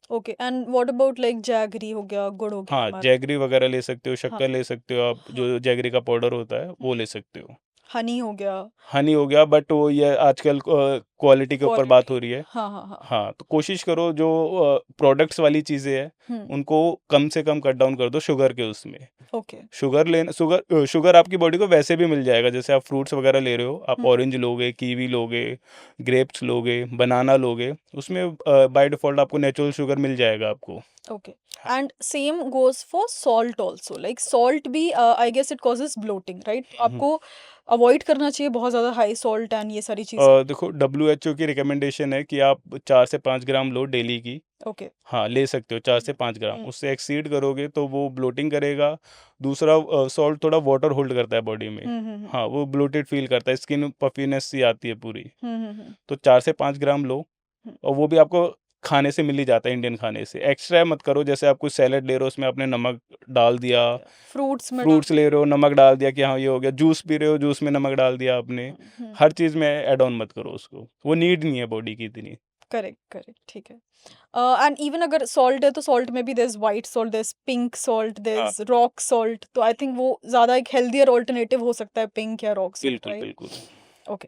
Okay, and what about like jaggery हो गया, गुड़ हो गया हाँ, हमारा? जैगरी वगैरह ले सकते हो, हाँ। शक्कर ले सकते हो आप, जो जैगरी का पाउडर होता है वो ले सकते हो। हनी हो गया। हनी हो गया, बट वो ये आजकल क्वालिटी के ऊपर बात हो रही है। हाँ हाँ हाँ। हाँ, तो कोशिश करो जो प्रोडक्ट्स वाली चीज़ें हैं उनको कम से कम कट डाउन कर दो शुगर के उसमें। ओके। शुगर आपकी बॉडी को वैसे भी मिल जाएगा, जैसे आप फ्रूट्स वगैरह ले रहे हो, आप ऑरेंज लोगे, कीवी लोगे, ग्रेप्स लोगे, बनाना लोगे, उसमें बाय डिफ़ॉल्ट आपको नेचुरल शुगर मिल जाएगा आपको। Okay, and same goes for salt also, like salt भी I guess it causes bloating, right? आपको अवॉइड करना चाहिए बहुत ज़्यादा हाई सॉल्ट एंड ये सारी चीज़ें? देखो, WHO की रिकमेंडेशन है कि आप 4 से 5 ग्राम लो डेली की। ओके। हाँ, ले सकते हो 4 से 5 ग्राम, उससे एक्सीड करोगे तो वो ब्लोटिंग करेगा। दूसरा, सॉल्ट थोड़ा वाटर होल्ड करता है बॉडी में। हाँ, वो ब्लोटेड फील करता है, स्किन पफीनेस सी आती है पूरी। तो 4 से 5 ग्राम लो, और वो भी आपको खाने से मिल ही जाता है, इंडियन खाने से। एक्स्ट्रा मत करो, जैसे आप कुछ सैलेड ले रहे हो उसमें आपने नमक डाल दिया, फ्रूट्स ले रहे हो नमक डाल दिया कि हाँ ये हो गया, जूस पी रहे हो जूस में नमक डाल दिया आपने। हर चीज़ में ऐड ऑन मत करो उसको, वो नीड नहीं है बॉडी की इतनी। करेक्ट करेक्ट, ठीक है। एंड इवन अगर सॉल्ट है तो सॉल्ट में भी there white salt, there pink salt, there rock salt, तो आई थिंक वो ज़्यादा एक हेल्दियर ऑल्टरनेटिव हो सकता है पिंक या रॉक सॉल्ट, बिल्कुल राइट? बिल्कुल। Okay,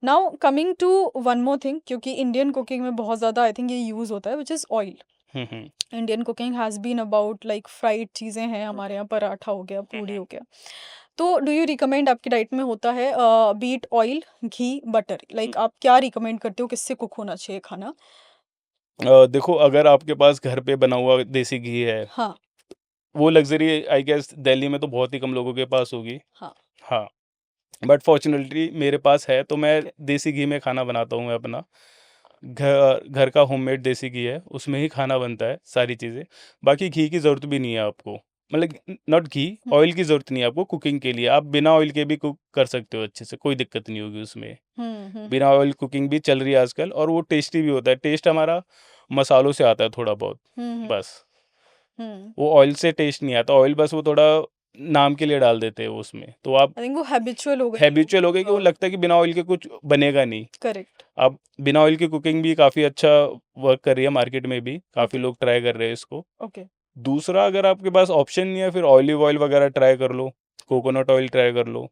now coming to one more thing, क्योंकि इंडियन कुकिंग में बहुत ज़्यादा आई थिंक ये यूज़ होता है, which is oil. Indian cooking has been about like fried चीज़ें हैं हमारे यहाँ, पराठा हो गया, पूड़ी हो गया। तो डू यू रिकमेंड, आपकी डाइट में होता है बीट ऑयल, घी, बटर, लाइक आप क्या रिकमेंड करते हो, किससे कुक होना चाहिए खाना? देखो, अगर आपके पास घर पे बना हुआ देसी घी है, हाँ वो लग्जरी आई गेस दिल्ली में तो बहुत ही कम लोगों के पास होगी। हाँ। हाँ, बट फॉर्चुनेटली मेरे पास है, तो मैं ओके। देसी घी में खाना बनाता हूँ मैं अपना। घर घर का होममेड देसी घी है, उसमें ही खाना बनता है सारी चीज़ें। बाकी घी की ज़रूरत भी नहीं है आपको, मतलब नॉट घी, ऑयल की ज़रूरत नहीं है आपको कुकिंग के लिए। आप बिना ऑयल के भी कुक कर सकते हो अच्छे से, कोई दिक्कत नहीं होगी उसमें। बिना ऑयल कुकिंग भी चल रही है आजकल, और वो टेस्टी भी होता है। टेस्ट हमारा मसालों से आता है थोड़ा बहुत, बस। वो ऑयल से टेस्ट नहीं आता, ऑयल बस वो थोड़ा नाम के लिए डाल देते हैं वो उसमें। तो आप आई थिंक वो हैबिचुअल हो गए। हैबिचुअल हो गए कि वो लगता है कि बिना ऑयल के कुछ बनेगा नहीं। करेक्ट। अब बिना ऑयल की कुकिंग भी काफ़ी अच्छा वर्क कर रही है, मार्केट में भी काफ़ी लोग ट्राई कर रहे हैं इसको। ओके। दूसरा, अगर आपके पास ऑप्शन नहीं है, फिर ऑलिव ऑयल वगैरह ट्राई कर लो, कोकोनट ऑयल ट्राई कर लो,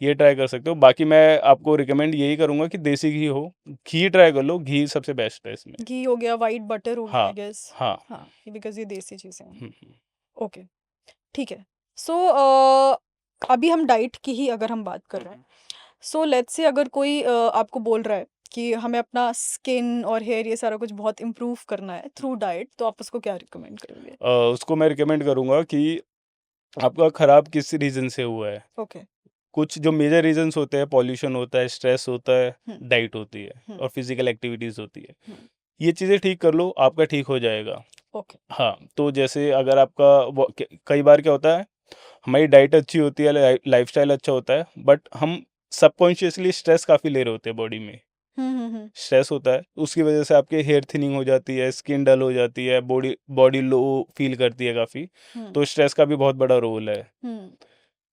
ये ट्राई कर सकते हो। बाकी मैं आपको रिकमेंड यही करूंगा कि देसी घी हो, घी ट्राई कर लो, घी सबसे बेस्ट है इसमें। घी हो गया, वाइट बटर हो गया, हाँ आई गेस। हाँ। हाँ, बिकॉज ये देसी चीज़ें हैं। हम्म। ओके, ठीक है। सो अभी हम डाइट की ही अगर हम बात कर रहे हैं, सो लेट्स से अगर कोई आपको बोल रहा है कि हमें अपना स्किन और हेयर ये सारा कुछ बहुत इम्प्रूव करना है थ्रू डाइट, तो आप उसको क्या रिकमेंड करोगे? उसको मैं रिकमेंड करूंगा कि आपका खराब किस रीज़न से हुआ है। ओके। कुछ जो मेजर रीजंस होते हैं, पॉल्यूशन होता है, स्ट्रेस होता है, डाइट होती है, और फिजिकल एक्टिविटीज़ होती है। ये चीज़ें ठीक कर लो, आपका ठीक हो जाएगा। ओके। हाँ, तो जैसे अगर आपका कई बार क्या होता है, हमारी डाइट अच्छी होती है, लाइफस्टाइल अच्छा होता है, बट हम सबकॉन्शियसली स्ट्रेस काफ़ी ले रहे होते हैं बॉडी में। स्ट्रेस होता है, उसकी वजह से आपके हेयर थिनिंग हो जाती है, स्किन डल हो जाती है, बॉडी बॉडी लो फील करती है काफ़ी। तो स्ट्रेस का भी बहुत बड़ा रोल है।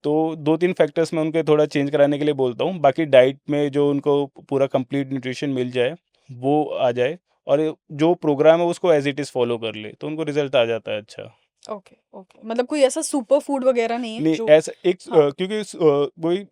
तो 2-3 फैक्टर्स मैं उनके थोड़ा चेंज कराने के लिए बोलता हूँ। बाकी डाइट में जो उनको पूरा कंप्लीट न्यूट्रिशन मिल जाए, वो आ जाए, और जो प्रोग्राम है उसको एज़ इट इज़ फॉलो कर ले, तो उनको रिज़ल्ट आ जाता है अच्छा। Okay, okay. मतलब कोई ऐसा सुपर फूड वगैरह नहीं है नहीं जो ऐसा एक हाँ। क्योंकि वही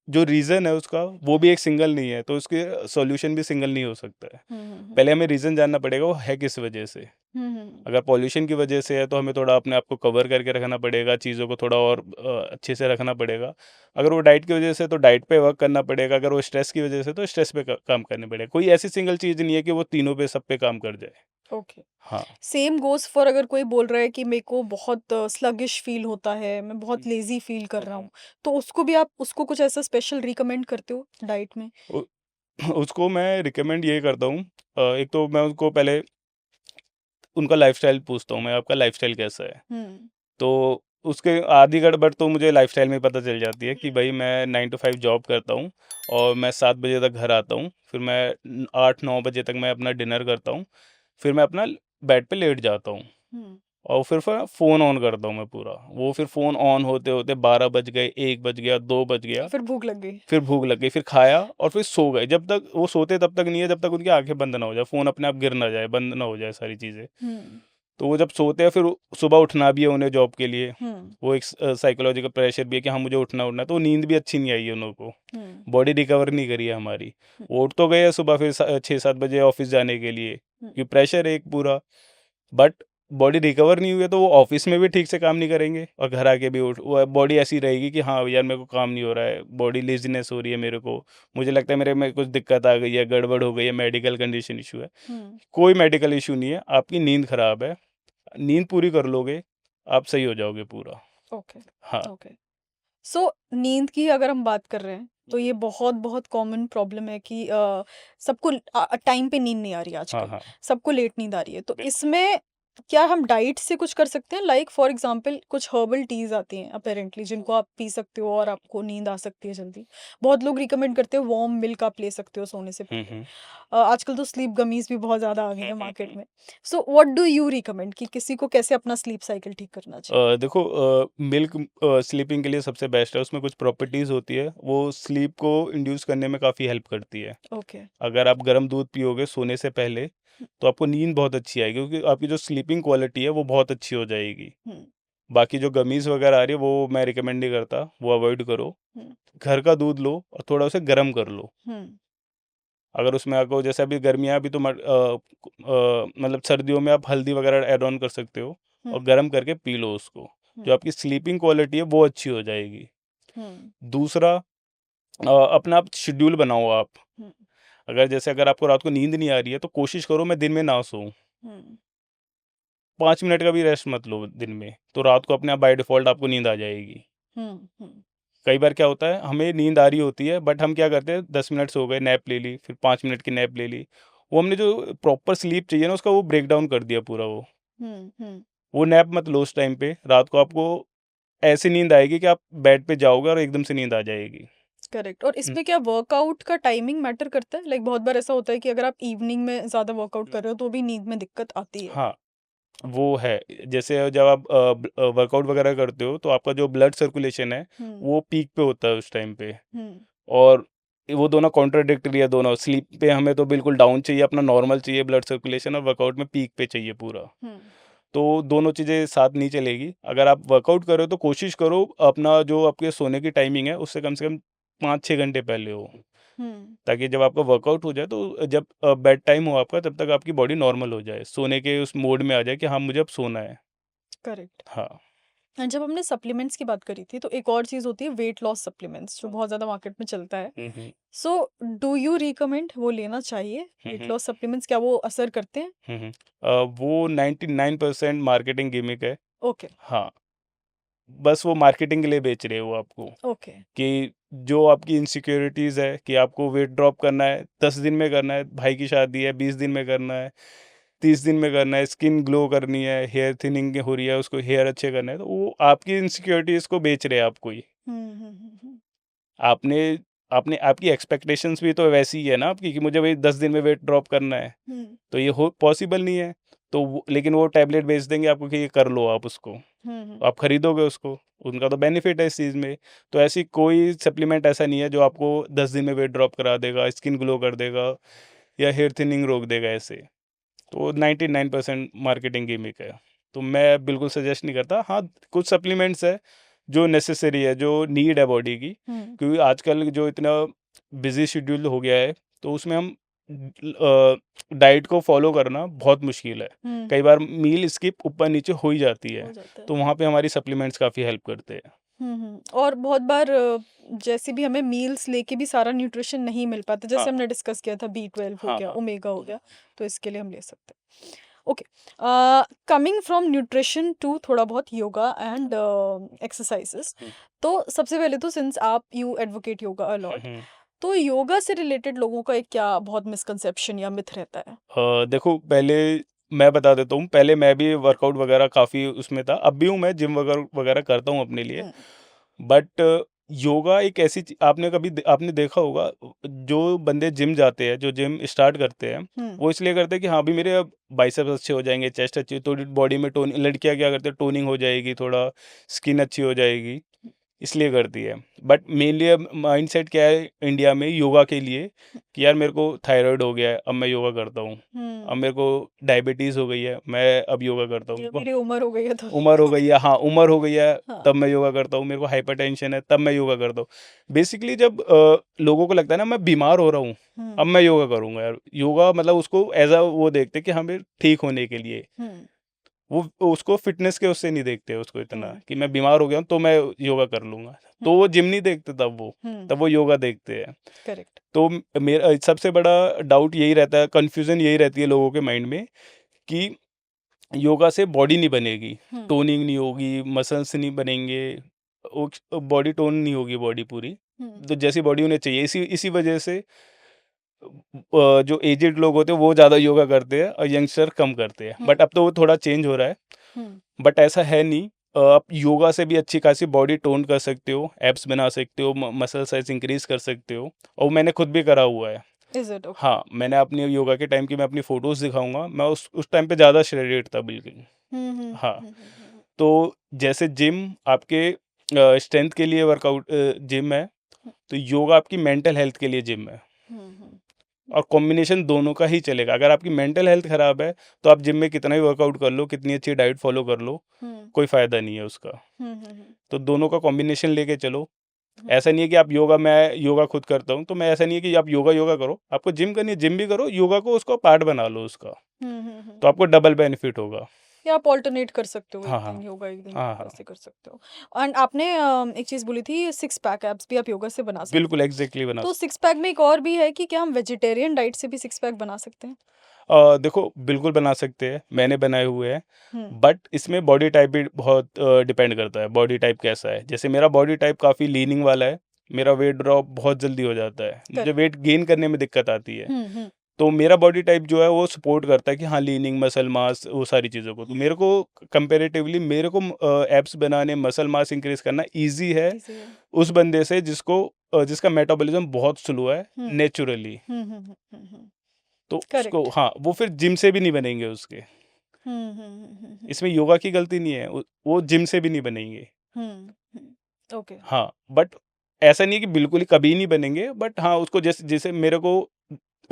जो रीज़न है उसका वो भी एक सिंगल नहीं है, तो उसके सॉल्यूशन भी सिंगल नहीं हो सकता है। हुँ, हुँ, हुँ। पहले हमें रीज़न जानना पड़ेगा वो है किस वजह से। हुँ, हुँ, अगर पॉल्यूशन की वजह से है तो हमें थोड़ा अपने आप को कवर करके रखना पड़ेगा, चीज़ों को थोड़ा और अच्छे से रखना पड़ेगा। अगर वो डाइट की वजह से तो डाइट पे वर्क करना पड़ेगा, अगर वो स्ट्रेस की वजह से तो स्ट्रेस पे काम करने पड़ेगा। कोई ऐसी सिंगल चीज़ नहीं है कि वो तीनों पे सब पे काम कर जाए। ओके। हाँ। सेम गोज़ फॉर अगर कोई बोल रहा है कि मेरे को बहुत स्लगिश फ़ील होता है, मैं बहुत लेज़ी फ़ील कर रहा हूँ, तो उसको भी आप उसको कुछ ऐसा स्पेशल रिकमेंड करते हो डाइट में? उ उसको मैं रिकमेंड ये करता हूँ, एक तो मैं उनको पहले उनका लाइफ़स्टाइल पूछता हूँ मैं, आपका लाइफ़स्टाइल कैसा है? हुँ, तो उसके आधी गड़बड़ तो मुझे लाइफ़स्टाइल में ही पता चल जाती है कि भई मैं 9 टू 5 जॉब करता हूँ और मैं 7 बजे तक घर आता हूँ। फिर मैं 8-9 बजे तक मैं अपना डिनर करता हूँ। फिर मैं अपना बेड पे लेट जाता हूँ हुँ। और फिर फ़ोन ऑन करता हूँ मैं पूरा। वो फिर फ़ोन ऑन होते-होते 12 बज गए, 1 बज गया, 2 बज गया। फिर भूख लग गई। फिर भूख लग गई, फिर खाया और फिर सो गए। जब तक वो सोते तब तक नहीं है जब तक उनकी आँखें बंद ना हो जाए, फ़ोन अपने आप गिर ना जाए, बंद ना हो जाए सारी चीज़ें। हुँ, तो वो जब सोते हैं फिर सुबह उठना भी है उन्हें जॉब के लिए। हुँ, वो एक साइकोलॉजिकल प्रेशर भी है कि हाँ, मुझे उठना है, तो नींद भी अच्छी नहीं आई है उन लोगों को। हुँ, बॉडी रिकवर नहीं करी है हमारी। हुँ, वो उठ तो गए हैं सुबह फिर 6-7 बजे ऑफ़िस जाने के लिए, हुँ, क्योंकि प्रेशर है एक पूरा। बट बॉडी रिकवर नहीं हुई है तो वो ऑफ़िस में भी ठीक से काम नहीं करेंगे और घर आके भी उठ वो बॉडी ऐसी रहेगी कि हाँ, यार मेरे को काम नहीं हो रहा है, बॉडी लेज़ीनेस हो रही है मेरे को। मुझे लगता है मेरे में कुछ दिक्कत आ गई है, गड़बड़ हो गई है, मेडिकल कंडीशन इश्यू है। हुँ। कोई मेडिकल इश्यू नहीं है, आपकी नींद खराब है। नींद पूरी कर लोगे, आप सही हो जाओगे पूरा। ओके, हाँ। ओके। सो नींद की अगर हम बात कर रहे हैं, तो ये बहुत-बहुत कॉमन प्रॉब्लम है कि सबको टाइम पे नींद नहीं आ रही है हाँ, आजकल, हाँ। सबको लेट नींद आ रही है। तो बिल्कुल। इसमें क्या हम डाइट से कुछ कर सकते हैं? लाइक फॉर एग्ज़ाम्पल कुछ हर्बल टीज़ आती हैं अपैरेंटली जिनको आप पी सकते हो और आपको नींद आ सकती है जल्दी। बहुत लोग रिकमेंड करते हैं वार्म मिल्क आप ले सकते हो सोने से हुँ, पहले। हुँ। आजकल तो स्लीप गमीज़ भी बहुत ज़्यादा आ गई हुँ, हैं हुँ, मार्केट हुँ। में। So what do you recommend कि किसी को कैसे अपना स्लीप साइकिल ठीक करना चाहिए? देखो, मिल्क स्लीपिंग के लिए सबसे बेस्ट है, उसमें कुछ प्रॉपर्टीज़ होती है, वो स्लीप को इंड्यूस करने में काफ़ी हेल्प करती है। ओके। अगर आप गर्म दूध पियोगे सोने से पहले, हुँ, तो आपको नींद बहुत अच्छी आएगी क्योंकि आपकी जो स्लीपिंग क्वालिटी है, वो बहुत अच्छी हो जाएगी। हुँ, बाकी जो गमीज़ वगैरह आ रही है, वो मैं रिकमेंड नहीं करता, वो अवॉइड करो। हुँ, घर का दूध लो और थोड़ा उसे गर्म कर लो। हुँ, अगर उसमें आपको जैसे अभी गर्मियाँ अभी तो मतलब सर्दियों में आप हल्दी वगैरह ऐड ऑन कर सकते हो हुँ, और गर्म करके पी लो उसको। हुँ, जो आपकी स्लीपिंग क्वालिटी है वो अच्छी हो जाएगी। हुँ, दूसरा, अपना आप शेड्यूल बनाओ आप। हुँ, अगर आपको रात को नींद नहीं आ रही है तो कोशिश करो मैं दिन में ना सोऊँ। हुँ, 5 मिनट का भी रेस्ट मत लो दिन में, तो रात को अपने आप बाय डिफ़ॉल्ट आपको नींद आ जाएगी। हुँ, हुँ, कई बार क्या होता है, हमें नींद आ रही होती है बट हम क्या करते हैं 10 मिनट सो गए, नैप ले ली, फिर 5 मिनट की नैप ले ली। वो हमने जो प्रॉपर स्लीप चाहिए ना उसका वो ब्रेक डाउन कर दिया पूरा वो। हुँ, हुँ, वो नैप मत लो उस टाइम पे, रात को आपको ऐसी नींद आएगी कि आप बेड पे जाओगे और एकदम से नींद आ जाएगी। करेक्ट। और हुँ, इसमें क्या वर्कआउट का टाइमिंग मैटर करता है? लाइक बहुत बार ऐसा होता है कि अगर आप इवनिंग में ज़्यादा वर्कआउट कर रहे हो तो भी नींद में दिक्कत आती है। हाँ, वो है। जैसे जब आप वर्कआउट वगैरह करते हो तो आपका जो ब्लड सर्कुलेशन है, हुँ, वो पीक पे होता है उस टाइम पे। हुँ, और वो दोनों कॉन्ट्राडिक्टरी है दोनों। स्लीप पे हमें तो बिल्कुल डाउन चाहिए, अपना नॉर्मल चाहिए ब्लड सर्कुलेशन, और वर्कआउट में पीक पे चाहिए पूरा। हुँ, तो दोनों चीज़ें साथ नहीं चलेगी। अगर आप वर्कआउट कर रहे हो तो कोशिश करो अपना जो आपके सोने की टाइमिंग है उससे कम से कम 5-6 घंटे पहले हो। हुँ, ताकि जब आपका वर्कआउट हो जाए तो जब बेड टाइम हो आपका तब तक आपकी बॉडी नॉर्मल हो जाए। सोने के उस मोड में आ जाए कि हाँ, मुझे अब सोना है। करेक्ट। हाँ। एंड जब हमने सप्लीमेंट्स की बात करी थी तो एक और चीज़ होती है वेट लॉस सप्लीमेंट्स जो बहुत ज़्यादा मार्केट में चलता है। Hmm, hmm. So do you recommend वो लेना चाहिए? हुँ, वेट हुँ। लॉस सप्लीमेंट्स क्या वो असर करते हैं? हुँ, हुँ। वो 99% मार्केटिंग गिमिक है। ओके, हाँ, बस वो मार्केटिंग के लिए बेच रहे हैं वो आपको। ओके। कि जो आपकी इनसिक्योरिटीज़ है कि आपको वेट ड्रॉप करना है, 10 दिन में करना है, भाई की शादी है 20 दिन में करना है, 30 दिन में करना है, स्किन ग्लो करनी है, हेयर थिनिंग हो रही है, उसको हेयर अच्छे करने हैं, तो वो आपकी इनसिक्योरिटीज़ को बेच रहे हैं आपको ही। हुँ, हुँ, हुँ, हुँ, आपने आपने आपकी एक्सपेक्टेशंस भी तो वैसी ही है ना आपकी कि मुझे वही 10 दिन में वेट ड्रॉप करना है, हुँ, तो ये हो पॉसिबल नहीं है। तो वो लेकिन वो टैबलेट बेच देंगे आपको कि ये कर लो आप उसको। हुँ, हुँ, आप खरीदोगे उसको, उनका तो बेनिफिट है इस चीज़ में। तो ऐसी कोई सप्लीमेंट ऐसा नहीं है जो आपको 10 दिन में वेट ड्रॉप करा देगा, स्किन ग्लो कर देगा या हेयर थिनिंग रोक देगा ऐसे। तो 99% मार्केटिंग गिमिक है। तो मैं बिल्कुल सजेस्ट नहीं करता। हाँ, कुछ सप्लीमेंट्स है जो नेसेसरी है, जो नीड है बॉडी की, क्योंकि आजकल जो इतना बिजी शेड्यूल हो गया है, तो उसमें हम डाइट को फॉलो करना बहुत मुश्किल है। कई बार मील स्किप ऊपर नीचे हो ही जाती है, हो जाता है। तो वहाँ पे हमारी सप्लीमेंट्स काफ़ी हेल्प करते हैं। और बहुत बार जैसे भी हमें मील्स लेके भी सारा न्यूट्रिशन नहीं मिल पाता, जैसे हाँ हमने डिस्कस किया था B12 हो हाँ गया, हाँ ओमेगा हो गया, तो इसके लिए हम ले सकते हैं। Okay, coming from nutrition to थोड़ा बहुत योगा एंड एक्सरसाइजेस। हम्म, तो सबसे पहले तो सिंस आप यू एडवोकेट योगा अलॉट, हम्म। तो योगा से रिलेटेड लोगों का एक क्या बहुत मिसकंसेप्शन या मिथ रहता है? देखो, पहले मैं बता देता हूँ, पहले मैं भी वर्कआउट वगैरह काफ़ी उसमें था, अब भी हूँ, मैं जिम वगैरह वगैरह करता हूँ अपने लिए। हम्म, बट योगा एक ऐसी आपने कभी आपने देखा होगा, जो बंदे जिम जाते हैं, जो जिम स्टार्ट करते हैं, हम्म, वो इसलिए करते हैं कि हाँ भी मेरे अब बाइसेप्स अच्छे हो जाएंगे, चेस्ट अच्छी, थोड़ी बॉडी में टोन, लड़कियां क्या करते हैं, टोनिंग हो जाएगी, थोड़ा स्किन अच्छी हो जाएगी, इसलिए करती है। बट मेनली अब माइंडसेट क्या है इंडिया में योगा के लिए, कि यार मेरे को थायराइड हो गया है, अब मैं योगा करता हूँ। अब मेरे को डायबिटीज़ हो गई है, मैं अब योगा करता ये हूँ। मेरी उम्र हो गई है तो उम्र हो गई है, हाँ, उम्र हो गई है, हाँ। तब मैं योगा करता हूँ। मेरे को हाइपरटेंशन है, तब मैं योगा करता हूँ। बेसिकली जब लोगों को लगता है ना मैं बीमार हो रहा हूँ, अब मैं योगा करूँगा यार, योगा मतलब उसको एज अ वो देखते कि हमें ठीक होने के लिए, हम्म, वो उसको फिटनेस के उससे नहीं देखते उसको इतना हम्म, कि मैं बीमार हो गया हूँ तो मैं योगा कर लूँगा। तो वो जिम नहीं देखते, तब वो योगा देखते हैं। करेक्ट। तो मेरा सबसे बड़ा डाउट यही रहता है, कन्फ्यूज़न यही रहती है लोगों के माइंड में, कि योगा से बॉडी नहीं बनेगी, हम्म, टोनिंग नहीं होगी, मसल्स नहीं बनेंगे, बॉडी टोन नहीं होगी बॉडी पूरी, हम्म, तो जैसी बॉडी उन्हें चाहिए। इसी इसी वजह से जो एजेड लोग होते हैं वो ज़्यादा योगा करते हैं और यंगस्टर कम करते हैं। बट अब तो वो थोड़ा चेंज हो रहा है, हम्म, बट ऐसा है नहीं। आप योगा से भी अच्छी खासी बॉडी टोन कर सकते हो, एब्स बना सकते हो, मसल साइज इंक्रीज कर सकते हो, और मैंने खुद भी करा हुआ है। Is it okay? हाँ, मैंने अपनी योगा के टाइम की मैं अपनी फ़ोटोज़ दिखाऊँगा, मैं उस टाइम पे ज़्यादा श्रेडेड था बिल्कुल। हाँ, तो जैसे जिम आपके स्ट्रेंथ के लिए वर्कआउट जिम है, तो योगा आपकी मेंटल हेल्थ के लिए जिम है, और कॉम्बिनेशन दोनों का ही चलेगा। अगर आपकी मेंटल हेल्थ ख़राब है, तो आप जिम में कितना भी वर्कआउट कर लो, कितनी अच्छी डाइट फ़ॉलो कर लो, कोई फ़ायदा नहीं है उसका। तो दोनों का कॉम्बिनेशन लेके चलो। ऐसा नहीं है कि आप योगा, मैं योगा खुद करता हूँ, तो मैं ऐसा नहीं है कि आप योगा योगा करो, आपको जिम करनी है जिम भी करो, योगा को उसको पार्ट बना लो उसका, तो आपको डबल बेनिफिट होगा। या आप ऑल्टरनेट कर सकते हो, एक हाँ हाँ दिन योगा एक दिन हाँ हाँ, ऐसे कर सकते हो। एंड आपने एक चीज बोली थी, सिक्स पैक एब्स भी आप योगा से बना सकते बिल्कुल हो। एग्जैक्टली बना तो सकते। सिक्स पैक में एक और भी है कि क्या हम वेजिटेरियन डाइट से भी सिक्स पैक बना सकते हैं? देखो, बिल्कुल बना सकते हैं, मैंने बनाए हुए हैं, हम्म, बट इसमें बॉडी टाइप भी बहुत डिपेंड करता है, बॉडी टाइप कैसा है। जैसे मेरा बॉडी टाइप काफ़ी लीनिंग वाला है, मेरा वेट ड्रॉप बहुत जल्दी हो जाता है, मुझे करेक्ट। वेट गेन करने में दिक्कत आती है। तो मेरा बॉडी टाइप जो है वो सपोर्ट करता है कि हाँ, लीनिंग, मसल मास, वो सारी चीज़ों को, तो मेरे को कंपैरेटिवली मेरे को एब्स बनाने, मसल मास इंक्रीज करना ईजी है इजी है। उस बंदे से जिसका मेटाबॉलिज्म बहुत स्लो है नेचुरली। तो उसको, करेक्ट। हाँ, वो फिर जिम से भी नहीं बनेंगे उसके। इसमें योगा की गलती नहीं है, वो जिम से भी नहीं बनेंगे। ओके। हाँ, बट ऐसा नहीं है कि बिल्कुल ही कभी नहीं बनेंगे, बट हाँ, उसको जैसे जैसे मेरे को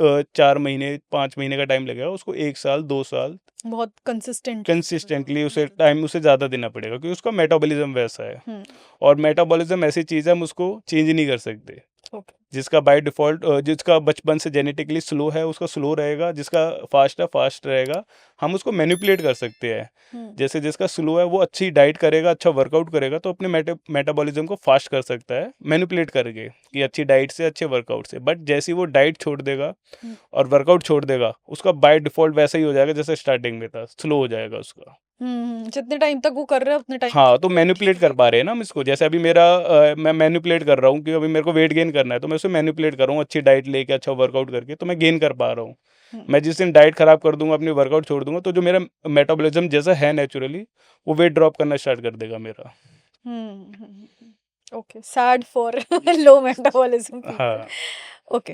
4 महीने 5 महीने का टाइम लगेगा, उसको 1 साल 2 साल बहुत कंसिस्टेंटली कंसिस्टेंटली उसे टाइम उसे ज़्यादा देना पड़ेगा, क्योंकि उसका मेटाबॉलिज्म वैसा है, हम्म, और मेटाबॉलिज्म ऐसी चीज़ है हम उसको चेंज नहीं कर सकते। ओके। जिसका बाय डिफ़ॉल्ट जिसका बचपन से जेनेटिकली स्लो है, उसका स्लो रहेगा, जिसका फ़ास्ट है, फ़ास्ट रहेगा। हम उसको मैनिपुलेट कर सकते हैं। जैसे जिसका स्लो है, वो अच्छी डाइट करेगा, अच्छा वर्कआउट करेगा, तो अपने मेटाबॉलिज़्म को फ़ास्ट कर सकता है, मैनिपुलेट करके, कि अच्छी डाइट से, अच्छे वर्कआउट से। बट जैसे ही वो डाइट छोड़ देगा और वर्कआउट छोड़ देगा, उसका बाय डिफ़ॉल्ट वैसा ही हो जाएगा जैसे स्टार्टिंग में था, स्लो हो जाएगा उसका। जितने टाइम तक वो कर रहे हैं उतने टाइम हाँ, तक तो वो मैनिपुलेट ठीक कर पा रहेगा। रहे हैं ना हम इसको। जैसे अभी मैं मैनिपुलेट कर रहा हूँ कि अभी मेरे को वेट गेन करना है, तो मैं उसे मैनिपुलेट कर रहा हूँ अच्छी डाइट लेके, अच्छा वर्कआउट करके, तो मैं गेन कर पा रहा हूँ। हम्म, मैं जिस दिन डाइट खराब कर दूंगा, अपनी वर्कआउट छोड़ दूंगा, तो जो मेरा मेटाबॉलिज्म जैसा है नेचुरली, वो वेट ड्रॉप करना स्टार्ट कर देगा मेरा। Okay, sad for low metabolism people. हाँ। ओके,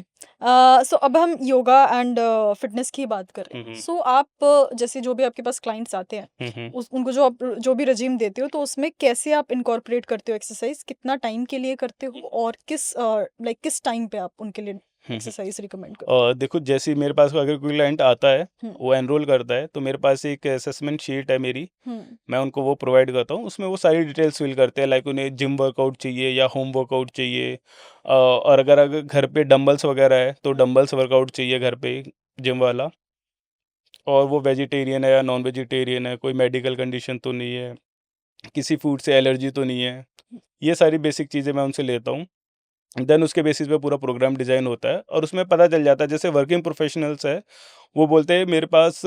सो अब हम योगा एंड फिटनेस की बात कर रहे हैं। हम्म सो आप जैसे जो भी आपके पास क्लाइंट्स आते हैं, हम्म उस उनको जो आप जो भी रजीम देते हो, तो उसमें कैसे आप इनकॉर्पोरेट करते हो एक्सरसाइज, कितना टाइम के लिए करते हो, और किस लाइक किस टाइम पे आप उनके लिए हम्म। एक्सरसाइज रिकमेंड करते देखो, जैसे मेरे पास अगर कोई क्लाइंट आता है, हम्म। वो एनरोल करता है, तो मेरे पास एक असेसमेंट शीट है मेरी, हो? मैं उनको वो प्रोवाइड करता हूँ। उसमें वो सारी डिटेल्स फिल करते हैं, लाइक उन्हें जिम वर्कआउट चाहिए या होम वर्कआउट चाहिए, और अगर घर पे डंबल्स वगैरह है तो डंबल्स वर्कआउट चाहिए घर पे, जिम वाला, और वो वेजिटेरियन है या नॉन वेजिटेरियन है, कोई मेडिकल कंडीशन तो नहीं है, किसी फूड से एलर्जी तो नहीं है। ये सारी बेसिक चीज़ें मैं उनसे लेता हूँ। देन उसके बेसिस पे पूरा प्रोग्राम डिज़ाइन होता है और उसमें पता चल जाता है। जैसे वर्किंग प्रोफेशनल्स है, वो बोलते हैं मेरे पास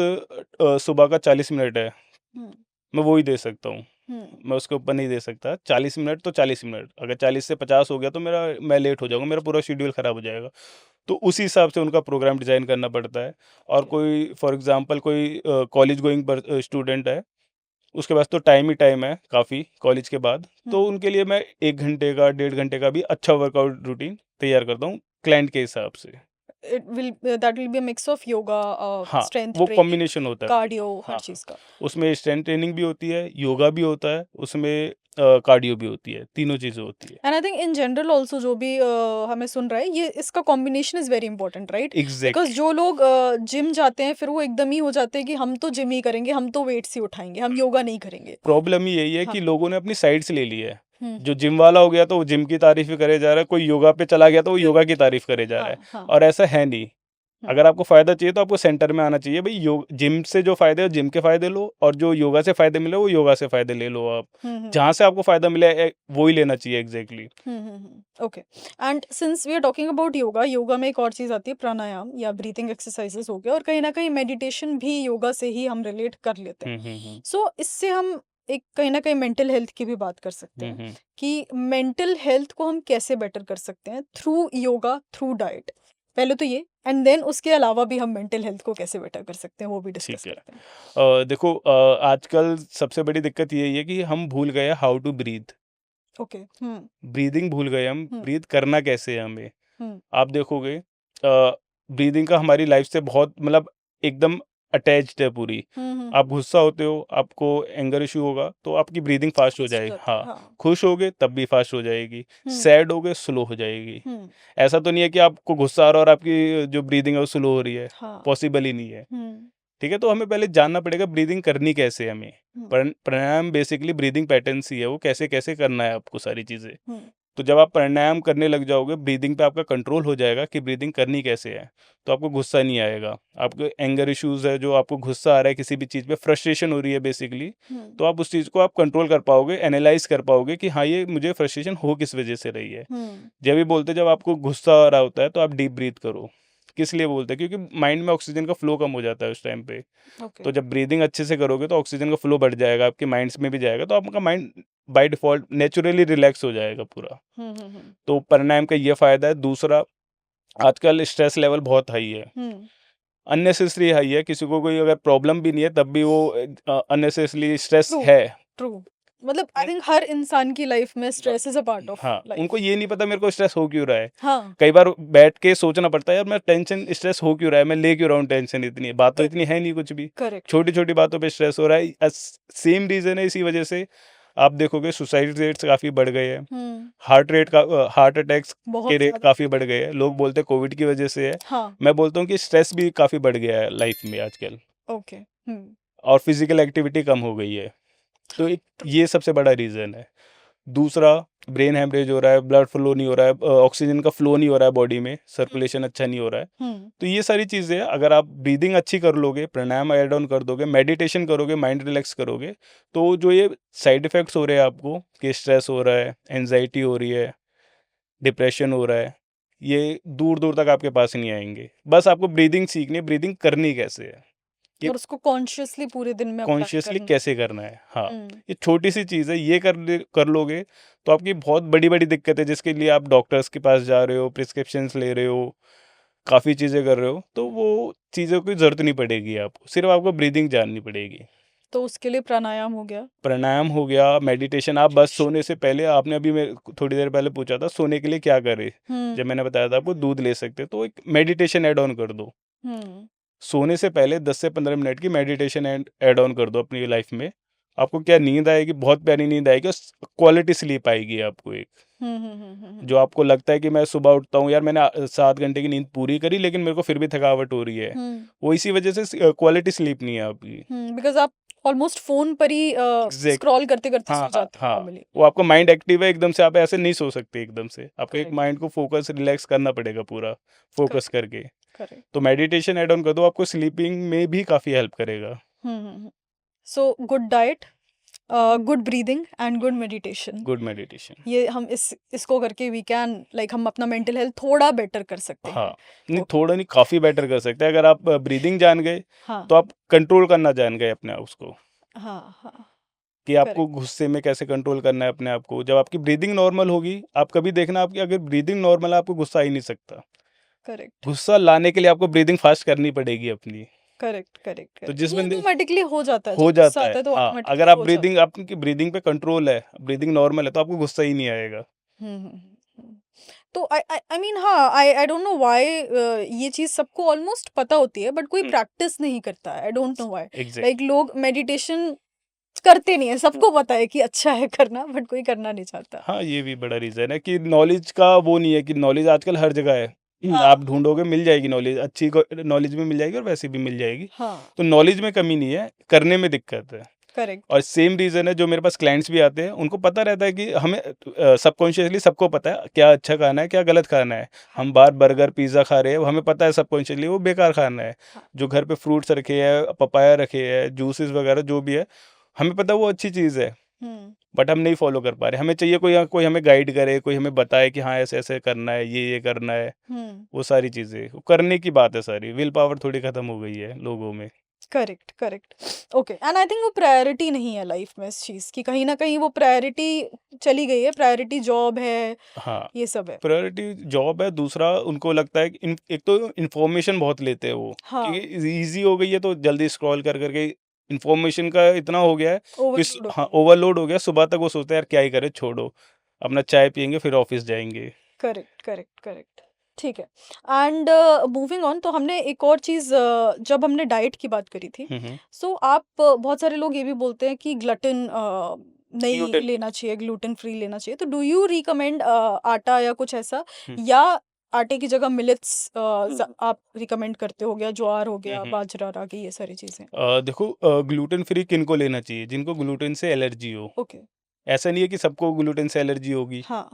सुबह का 40 मिनट है, हम्म। मैं वो ही दे सकता हूँ, हम्म। मैं उसके ऊपर नहीं दे सकता। 40 मिनट तो 40 मिनट, अगर 40 से 50 हो गया तो मैं लेट हो जाऊँगा, मेरा पूरा शेड्यूल ख़राब हो जाएगा। तो उसी हिसाब से उनका प्रोग्राम डिज़ाइन करना पड़ता है। और कोई फॉर एग्ज़ाम्पल कोई कॉलेज गोइंग स्टूडेंट है, उसके पास तो टाइम ही टाइम है काफ़ी कॉलेज के बाद, तो उनके लिए मैं 1 घंटे का, 1.5 घंटे का भी अच्छा वर्कआउट रूटीन तैयार करता हूँ, क्लाइंट के हिसाब से। That will be a mix of yoga, हाँ, स्ट्रेंथ वो ट्रेनिंग, कॉम्बिनेशन होता है। कार्डियो, हर हाँ, चीज का। उसमें स्ट्रेंथ ट्रेनिंग भी होती है, योगा भी होता है, उसमें कार्डियो भी होती है, तीनों चीज़ें होती है। And I think in general also जो भी हमें सुन रहा है, ये इसका combination is very important, right? Because exact जो लोग जिम जाते हैं फिर वो एकदम ही हो जाते हैं कि हम तो जिम ही करेंगे, हम तो वेट्स ही उठाएंगे, हम योगा नहीं करेंगे। प्रॉब्लम ही यही है हाँ। कि लोगों ने अपनी साइड्स ले ली है। हम्म। जो जिम वाला हो गया तो वो जिम की तारीफ ही करे जा रहा है, कोई योगा पे चला गया तो वो योगा की तारीफ करे जा रहा है, हाँ। और ऐसा है नहीं। हम्म। अगर आपको फ़ायदा चाहिए तो आपको सेंटर में आना चाहिए भाई। जिम से जो फ़ायदे हो जिम के फ़ायदे लो, और जो योगा से फ़ायदे मिले वो योगा से फ़ायदे ले लो आप। जहाँ से आपको फ़ायदा मिले वो ही लेना चाहिए exactly. Okay. And since we are talking about yoga, yoga में एक और चीज आती है प्राणायाम या ब्रीथिंग एक्सरसाइजेस हो गया, और कहीं ना कहीं मेडिटेशन भी योगा से ही हम रिलेट कर लेते हैं। सो इससे हम एक कहीं ना कहीं मेंटल हेल्थ की भी बात कर सकते हैं कि मेंटल हेल्थ को हम कैसे बेटर कर सकते हैं थ्रू योगा, थ्रू डाइट। पहले तो ये, एंड देन उसके अलावा भी हम मेंटल हेल्थ को कैसे बेटर कर सकते हैं वो भी डिस्कस ठीक है। करते हैं। देखो, आजकल सबसे बड़ी दिक्कत यही है कि हम भूल गए how to breathe. Okay. Breathing भूल गए हम, हम्म। ब्रीथ करना कैसे है हमें। हम्म। आप देखोगे ब्रीदिंग का हमारी लाइफ से बहुत मतलब एकदम अटैच्ड है पूरी। हम्म। आप गुस्सा होते हो, आपको एंगर इशू होगा तो आपकी ब्रीदिंग फास्ट हो फास्ट हो जाएगी। जाती है, हाँ, हाँ। खुश होगे तब भी फास्ट हो जाएगी, हम्म। सैड होगे स्लो हो जाएगी। हम्म। ऐसा तो नहीं है कि आपको गुस्सा आ रहा है और आपकी जो ब्रीदिंग है वो स्लो हो रही है, हाँ। पॉसिबल ही नहीं है। हम्म। ठीक है, तो हमें पहले जानना पड़ेगा ब्रीदिंग करनी कैसे है हमें। हम्म। प्राणायाम बेसिकली ब्रीदिंग पैटर्न्स ही है, वो कैसे कैसे करना है आपको सारी चीज़ें। हम्म। तो जब आप प्राणायाम करने लग जाओगे, ब्रीदिंग पे आपका कंट्रोल हो जाएगा कि ब्रीदिंग करनी कैसे है, तो आपको गुस्सा नहीं आएगा। आपको एंगर इश्यूज़ है, जो आपको गुस्सा आ रहा है किसी भी चीज़ पे, फ्रस्ट्रेशन हो रही है बेसिकली, हम्म। तो आप उस चीज़ को आप कंट्रोल कर पाओगे, एनालाइज़ कर पाओगे कि हाँ, ये मुझे फ्रस्ट्रेशन हो किस वजह से रही है। हम्म। जब भी बोलते हैं जब आपको गुस्सा आ रहा होता है तो आप डीप ब्रीथ करो। किस लिए बोलते हैं? क्योंकि माइंड में ऑक्सीजन का फ्लो कम हो जाता है उस टाइम पे। ओके। तो जब ब्रीदिंग अच्छे से करोगे तो ऑक्सीजन का फ्लो बढ़ जाएगा, आपके माइंड्स में भी जाएगा, तो आपका mind by default naturally relax हो जाएगा पूरा। हम्म। तो प्राणायाम का ये फ़ायदा है। दूसरा, आजकल स्ट्रेस लेवल बहुत हाई है, हम्म। अननेसेसरी हाई है। किसी को कोई अगर प्रॉब्लम भी नहीं है तब भी वो अननेसेसरली स्ट्रेस ट्रू। है। ट्रू। मतलब आई थिंक हर इंसान की लाइफ में stress is a part of हाँ, लाइफ। उनको ये नहीं पता मेरे को स्ट्रेस हो क्यों रहा है। हाँ। कई बार बैठ के सोचना पड़ता है, यार मैं टेंशन स्ट्रेस हो क्यों रहा है, मैं ले क्यों रहा हूँ टेंशन इतनी, बात तो इतनी है नहीं कुछ भी। करेक्ट। छोटी-छोटी बातों पे स्ट्रेस हो रहा है। सेम रीज़न है, इसी वजह से आप देखोगे सुसाइड रेट्स काफ़ी बढ़ गए हैं। हार्ट अटैक्स के बहुत रेट ज्यादा। काफ़ी बढ़ गए हैं। लोग बोलते हैं कोविड की वजह से है। हाँ। मैं बोलता हूँ कि स्ट्रेस भी काफ़ी बढ़ गया है लाइफ में आजकल, ओके। हम्म। और फिजिकल एक्टिविटी कम हो गई है। तो एक ये सबसे बड़ा रीज़न है। दूसरा, ब्रेन हैमरेज हो रहा है, ब्लड फ्लो नहीं हो रहा है, ऑक्सीजन का फ्लो नहीं हो रहा है बॉडी में, सर्कुलेशन अच्छा नहीं हो रहा है। तो ये सारी चीज़ें अगर आप ब्रीदिंग अच्छी कर लोगे, प्राणायाम ऐड ऑन कर दोगे, मेडिटेशन करोगे, माइंड रिलैक्स करोगे, तो जो ये साइड इफ़ेक्ट्स हो रहे हैं आपको कि स्ट्रेस हो रहा है, एंजाइटी हो रही है, डिप्रेशन हो रहा है, ये दूर-दूर तक आपके पास नहीं आएँगे। बस आपको ब्रीदिंग सीखनी है, ब्रीदिंग करनी कैसे है, ये और उसको कॉन्शियसली पूरे दिन में अप्लाई कॉन्शियसली करना। कैसे करना है। हाँ, हम्म। ये छोटी-सी चीज़ है, ये कर लोगे तो आपकी बहुत बड़ी-बड़ी दिक्कत है जिसके लिए आप डॉक्टर्स के पास जा रहे हो, प्रिस्क्रिप्शंस ले रहे हो, काफ़ी चीज़ें कर रहे हो, तो वो चीज़ों की ज़रूरत नहीं पड़ेगी आपको, सिर्फ़ आपको ब्रीदिंग जाननी पड़ेगी। तो उसके लिए प्राणायाम हो गया। प्राणायाम हो गया, मेडिटेशन। आप बस सोने से पहले, आपने अभी मेरे को थोड़ी देर पहले पूछा था सोने के लिए क्या करें? जब मैंने बताया था आपको दूध ले सकते हैं, तो एक मेडिटेशन ऐड ऑन कर दो। हम्म। सोने से पहले 10 से 15 मिनट की मेडिटेशन ऐड ऑन कर दो अपनी लाइफ में। आपको क्या नींद आएगी, बहुत प्यारी नींद आएगी और क्वालिटी स्लीप आएगी आपको एक। जो आपको लगता है कि मैं सुबह उठता हूँ यार, मैंने 7 घंटे की नींद पूरी करी लेकिन मेरे को फिर भी थकावट हो रही है, वो इसी वजह से क्वालिटी स्लीप नहीं है आपकी। बिकॉज आप ऑलमोस्ट फोन पर ही एग्जैक्ट स्क्रॉल करते करते हाँ सो जाते हैं हाँ, नॉर्मली। वो आपका माइंड एक्टिव है एकदम से, आप ऐसे नहीं सो सकते एकदम से, आपको एक करेक्ट माइंड को फोकस रिलैक्स करना पड़ेगा पूरा, फोकस करेक्ट करके। करेक्ट। तो मेडिटेशन ऐड ऑन कर दो, आपको स्लीपिंग में भी काफ़ी हेल्प करेगा। So good diet, good breathing and good meditation, good meditation, ये हम इसको करके वी कैन लाइक हम अपना मेंटल हेल्थ थोड़ा बेटर कर सकते हाँ, हैं। नहीं ओके। थोड़ा नहीं, काफ़ी बेटर कर सकते हैं। अगर आप ब्रीदिंग जान गए हाँ तो आप कंट्रोल करना जान गए अपने आप उसको, हाँ हाँ। कि आपको करेक्ट गुस्से में कैसे कंट्रोल करना है अपने आप को। जब आपकी ब्रीदिंग नॉर्मल होगी, आप कभी देखना आपकी अगर ब्रीदिंग नॉर्मल है, आपको गुस्सा आ ही नहीं सकता। करेक्ट गुस्सा लाने के लिए आपको ब्रीदिंग फास्ट करनी पड़ेगी अपनी। करेक्ट करेक्ट तो करेक्ट, जिस वो बंदे ऑटोमेटिकली हो जाता है, हो जब गुस्सा जाता है, आता है तो हाँ, ऑटोमेटिकली अगर आप हो जाता ब्रीदिंग, आपकी ब्रीदिंग पे कंट्रोल है, ब्रीदिंग नॉर्मल है, तो आपको गुस्सा ही नहीं आएगा। है। तो आई मीन हाँ, आई डोंट नो व्हाई ये चीज सबको ऑलमोस्ट पता होती है बट कोई प्रैक्टिस नहीं करता है। I don't know why, exact like लोग मेडिटेशन करते नहीं है, सबको पता है कि अच्छा है करना बट कोई करना नहीं चाहता। हाँ, ये भी बड़ा रीज़न है कि नॉलेज का वो नहीं है, कि नॉलेज आजकल हर जगह है। हाँ आप ढूँढोगे मिल जाएगी नॉलेज, अच्छी नॉलेज भी मिल जाएगी और वैसी भी मिल जाएगी। हाँ। तो नॉलेज में कमी नहीं है, करने में दिक्कत है। करेक्ट। और सेम रीज़न है, जो मेरे पास क्लाइंट्स भी आते हैं, उनको पता रहता है कि हमें सबकॉन्शियसली सबको पता है क्या अच्छा खाना है, क्या गलत खाना है। हाँ हम बाहर बर्गर, पिज़्ज़ा खा रहे हैं, हमें पता है सबकॉन्शियसली वो बेकार खाना है। हाँ जो घर पे फ्रूट्स रखे हैं, पपाया रखे हैं, जूसेस वगैरह जो भी है, हमें पता है वो अच्छी चीज़ है। हम्म बट हम नहीं फॉलो कर पा रहे। हमें चाहिए कोई कोई हमें गाइड करे, कोई हमें बताए कि हाँ ऐसे ऐसे करना है, ये करना है। हम्म। वो सारी चीज़ें वो करने की बात है सारी। विल पावर थोड़ी ख़त्म हो गई है लोगों में। Correct correct. Okay, and I think वो प्रायोरिटी नहीं है लाइफ में इस चीज की, कहीं ना कहीं वो प्रायोरिटी चली गई है, प्रायोरिटी जॉब है, हाँ, ये सब है। प्रायोरिटी जॉब है। दूसरा उनको लगता है कि एक तो इन्फॉर्मेशन बहुत लेते हैं वो, कि हाँ, ईज़ी हो गई है तो जल्दी स्क्रॉल कर करके इन्फॉर्मेशन का इतना हो गया है कि ओवरलोड हो हाँ, गई है। ओवरलोड हो गया। सुबह तक वो सोचते हैं यार क्या ही करें, छोड़ो, अपना चाय पियेंगे फिर ऑफिस जाएँगे। Correct correct correct. ठीक है। एंड मूविंग ऑन, तो हमने एक और चीज़, जब हमने डाइट की बात करी थी, हुँ, हुँ। सो आप बहुत सारे लोग ये भी बोलते हैं कि ग्लटन नहीं ग्लूटेन लेना चाहिए, ग्लूटेन फ्री लेना चाहिए, तो डू यू रिकमेंड आटा या कुछ ऐसा, हुँ, या आटे की जगह मिलेट्स हुँ, आप रिकमेंड करते हो, गया ज्वार हो हुँ, गया, हुँ। बाजरा रागी, ये सारी चीज़ें? देखो, ग्लूटेन फ्री किनको लेना चाहिए? जिनको ग्लूटेन से एलर्जी हो। ओके। ऐसा नहीं है कि सबको ग्लूटेन से एलर्जी होगी। हाँ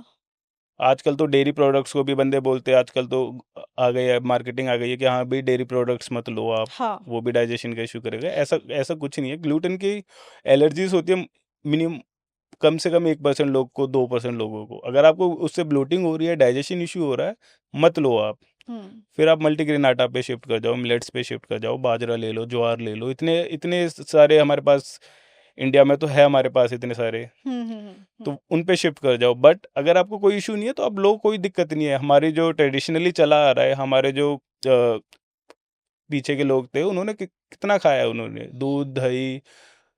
आजकल तो डेयरी प्रोडक्ट्स को भी बंदे बोलते हैं, आजकल तो आ गई है, मार्केटिंग आ गई है कि हाँ भाई डेयरी प्रोडक्ट्स मत लो आप, हाँ। वो भी डाइजेशन का इश्यू करेगा। ऐसा ऐसा कुछ नहीं है। ग्लूटेन की एलर्जीज़ होती है मिनिमम, कम से कम 1% लोग को, 2% लोगों को। अगर आपको उससे ब्लोटिंग हो रही है, डाइजेशन इश्यू हो रहा है, मत लो आप। हम्म फिर आप मल्टीग्रेन आटा पे शिफ्ट कर जाओ, मिलेट्स पे शिफ्ट कर जाओ, बाजरा ले लो, ज्वार ले लो। इतने इतने सारे हमारे पास इंडिया में तो है, हमारे पास इतने सारे, तो उन पे शिफ्ट कर जाओ। बट अगर आपको कोई इशू नहीं है तो आप लो, कोई दिक्कत नहीं है। हमारी जो ट्रेडिशनली चला आ रहा है, हमारे जो पीछे के लोग थे, उन्होंने कितना खाया है, उन्होंने दूध, दही,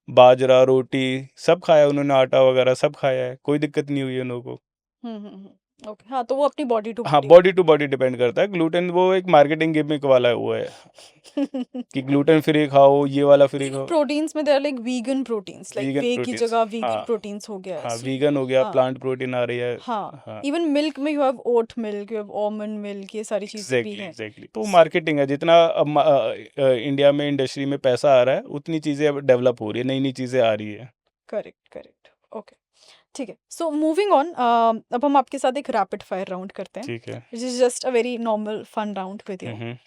बाजरा, रोटी सब खाया है उन्होंने, आटा वगैरह सब खाया है, कोई दिक्कत नहीं हुई है उन लोगों को। ओके। हाँ, तो वो अपनी बॉडी टू हाँ, body body to body depend करता है। ग्लूटेन वो एक मार्केटिंग गिमिक वाला वो है कि ग्लूटेन फ्री खाओ, ये वाला फ्री इवन खाओ। प्रोटीन्स में there are like vegan proteins, like vegan whey की प्रोटीन्स, जगह वीगन हाँ, प्रोटीन्स हो गया है, हाँ, सो वीगन हो गया, हाँ प्लांट प्रोटीन आ रही है। हाँ। हाँ, इवन मिल्क में you have oat milk, you have almond milk, ये सारी चीजें भी एग्जैक्टली हैं। एग्जैक्टली। तो मार्केटिंग है, जितना अब इंडिया में इंडस्ट्री में पैसा आ रहा है, उतनी चीज़ें अब डेवलप हो रही है, नई नई चीज़ें आ रही है। Correct correct. ओके, ठीक है। सो मूविंग ऑन, अब हम आपके साथ एक रैपिड फायर राउंड करते हैं, ठीक है। Which is just a very normal fun round with you. Hmm.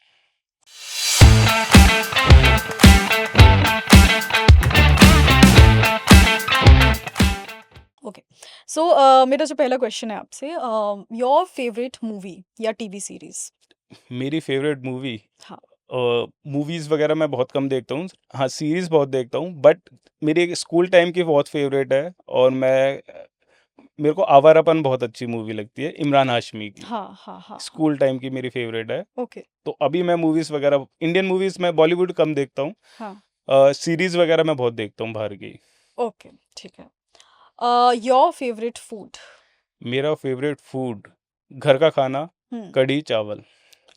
Okay, so मेरा जो पहला क्वेश्चन है आपसे, योर फेवरेट मूवी या टीवी सीरीज? मेरी फेवरेट मूवी, हाँ। मूवीज़ वगैरह मैं बहुत कम देखता हूँ। हाँ, सीरीज़ बहुत देखता हूँ, बट मेरी एक स्कूल टाइम की बहुत फेवरेट है, और मेरे को आवारापन बहुत अच्छी मूवी लगती है, इमरान हाशमी की। हाँ हाँ हाँ हाँ। स्कूल टाइम की मेरी फेवरेट है। ओके। तो अभी मैं मूवीज़ वगैरह, इंडियन मूवीज़ मैं बॉलीवुड कम देखता हूँ। हाँ। सीरीज़ वगैरह मैं बहुत देखता हूँ बाहर की। ओके, ठीक है। Your favourite food? मेरा फेवरेट फूड घर का खाना, हम्म कढ़ी चावल।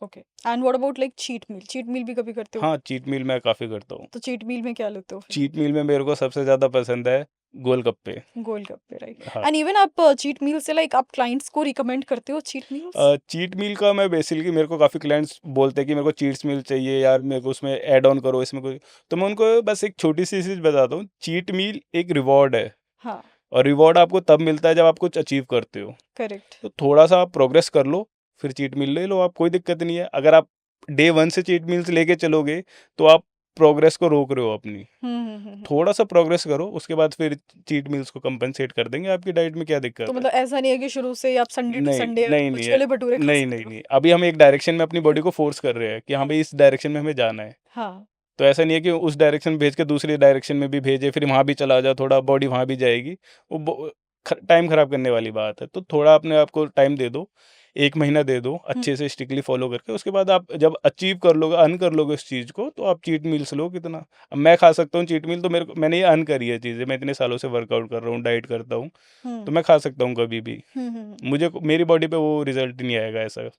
Okay, and what about like cheat meal? Cheat meal भी कभी करते हो? हाँ, चीट मील मैं काफ़ी करता हूँ। तो चीट मील में क्या लेते हो फिर? चीट मील में मेरे को सबसे ज़्यादा पसंद है गोलगप्पे। गोलगप्पे, राइट? हाँ। एंड इवन आप चीट मील से लाइक आप क्लाइंट्स को रिकमेंड करते हो चीट मील्स? चीट मील का मैं बेसिकली, मेरे को काफ़ी क्लाइंट्स बोलते हैं कि मेरे को चीट्स मील चाहिए यार, मेरे को उसमें ऐड ऑन करो, इसमें कोई, तो मैं उनको बस एक छोटी सी चीज़ बताता हूँ, चीट मील एक रिवॉर्ड है, हाँ, और रिवॉर्ड आपको तब मिलता है जब आप कुछ अचीव करते हो। करेक्ट। तो थोड़ा सा आप प्रोग्रेस कर लो, फिर चीट मील ले लो, आप कोई दिक्कत नहीं है। अगर आप डे वन से चीट मील्स लेके चलोगे तो आप प्रोग्रेस को रोक रहे हो अपनी। हम्म। थोड़ा सा प्रोग्रेस करो, उसके बाद फिर चीट मील्स को कंपनसेट कर देंगे आपकी डाइट में, क्या तो दिक्कत है। मतलब ऐसा नहीं है कि शुरू से ही आप संडे टू नहीं संडे नहीं नहीं है, छोले भटूरे खा नहीं सकते नहीं हो? नहीं, अभी हम एक डायरेक्शन में अपनी बॉडी को फोर्स कर रहे हैं कि हाँ हाँ, भाई इस डायरेक्शन में हमें जाना है। हाँ, तो ऐसा नहीं है कि उस डायरेक्शन में भेज के दूसरी डायरेक्शन में भी भेजे, फिर वहाँ भी चला जाओ, थोड़ा बॉडी वहाँ भी जाएगी, वो टाइम खराब करने वाली बात है। तो थोड़ा अपने आप को टाइम दे दो, 1 महीना दे दो, हम्म, अच्छे से स्ट्रिक्टली फॉलो करके, उसके बाद आप जब अचीव कर लोगे, अर्न कर लोगे उस चीज़ को, तो आप चीट मील्स लो कितना। अब मैं खा सकता हूँ चीट मील, तो मैंने ये अर्न करी है चीज़ें, मैं इतने सालों से वर्कआउट कर रहा हूँ, डाइट करता हूँ, तो हम्म, मैं खा सकता हूँ कभी भी। हम्म। मेरी बॉडी पे वो रिजल्ट नहीं आएगा ऐसा।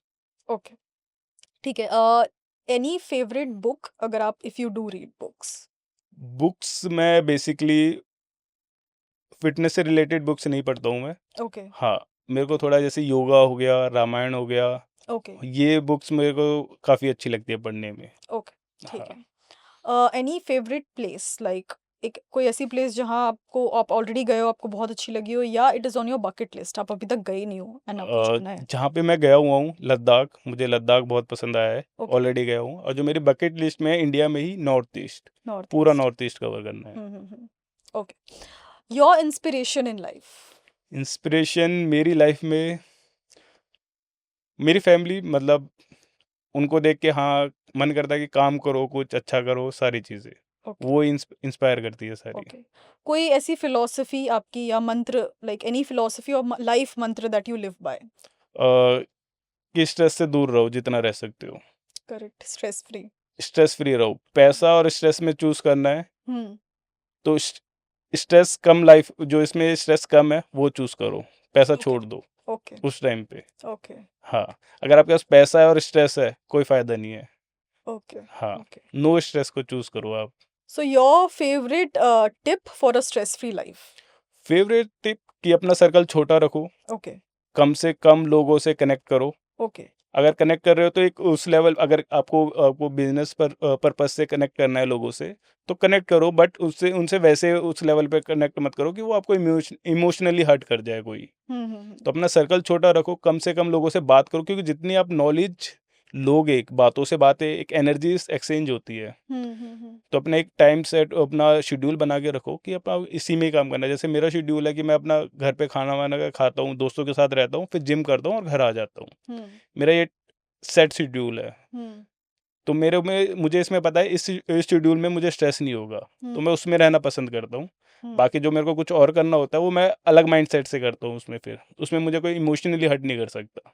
ओके, ठीक है। एनी फेवरेट बुक, अगर आप if you do read books? Books मैं बेसिकली फिटनेस से रिलेटेड बुक्स नहीं पढ़ता हूँ मैं। ओके, हाँ, मेरे को थोड़ा जैसे योगा हो गया, रामायण हो गया, ओके, ये बुक्स मेरे को काफ़ी अच्छी लगती है पढ़ने में। ओके, ठीक हाँ। है। एनी फेवरेट प्लेस, लाइक एक कोई ऐसी प्लेस जहाँ आपको आप ऑलरेडी गए हो, आपको बहुत अच्छी लगी हो, या it is on your bucket list, आप अभी तक गए नहीं हो एंड आपको जाना है? जहाँ पे मैं गया हुआ हूँ लद्दाख, मुझे लद्दाख बहुत पसंद आया है, ओके, ऑलरेडी गया हूँ, और जो मेरी बकेट लिस्ट में है इंडिया में ही नॉर्थ ईस्ट, नॉर्थ पूरा ईस्ट। नॉर्थ ईस्ट कवर करना है। Okay, your inspiration in life? Inspiration मेरी लाइफ में मेरी फैमिली, मतलब उनको देख के हाँ मन करता है कि काम करो, कुछ अच्छा करो, सारी चीज़ें ओके, वो इंस्पायर करती है सारी। ओके। कोई ऐसी फिलॉसफी आपकी या मंत्र, लाइक एनी फिलॉसफी और लाइफ मंत्र दैट यू लिव बाय? अ, कि स्ट्रेस से दूर रहो जितना रह सकते हो, correct, stress free. Stress free रहो, पैसा और स्ट्रेस में चूज करना है, हम्म, तो स्ट्रेस कम, लाइफ जो इसमें स्ट्रेस कम है वो चूज करो, पैसा ओके, छोड़ दो ओके, उस टाइम पे। ओके, हाँ, अगर आपके पास पैसा है और स्ट्रेस है, कोई फायदा नहीं है। ओके, हाँ, ओके। नो स्ट्रेस को चूज करो आप। So your favourite tip for a stress free life? Favourite tip कि अपना सर्कल छोटा रखो, ओके, कम से कम लोगों से कनेक्ट करो। ओके, अगर कनेक्ट कर रहे हो तो एक उस लेवल, अगर आपको आपको बिजनेस पर पर्पस से कनेक्ट करना है लोगों से, तो कनेक्ट करो, बट उससे उनसे वैसे उस लेवल पे कनेक्ट मत करो कि वो आपको इमोशनली हर्ट कर जाए कोई। तो अपना सर्कल छोटा रखो, कम से कम लोगों से बात करो, क्योंकि जितनी आप नॉलेज लोगे, एक बातों से बातें, एक एनर्जी एक्सचेंज होती है। तो अपना एक टाइम सेट, अपना शेड्यूल बना के रखो कि अपना इसी में ही काम करना है। जैसे मेरा शेड्यूल है कि मैं अपना घर पे खाना वाना का खाता हूँ, दोस्तों के साथ रहता हूँ, फिर जिम करता हूँ और घर आ जाता हूँ। मेरा ये सेट शेड्यूल है। तो मुझे इसमें पता है इस शेड्यूल में मुझे स्ट्रेस नहीं होगा, तो मैं उसमें रहना पसंद करता हूँ। बाकी जो मेरे को कुछ और करना होता है वो मैं अलग माइंड सेट से करता हूँ, उसमें फिर उसमें मुझे कोई इमोशनली हर्ट नहीं कर सकता।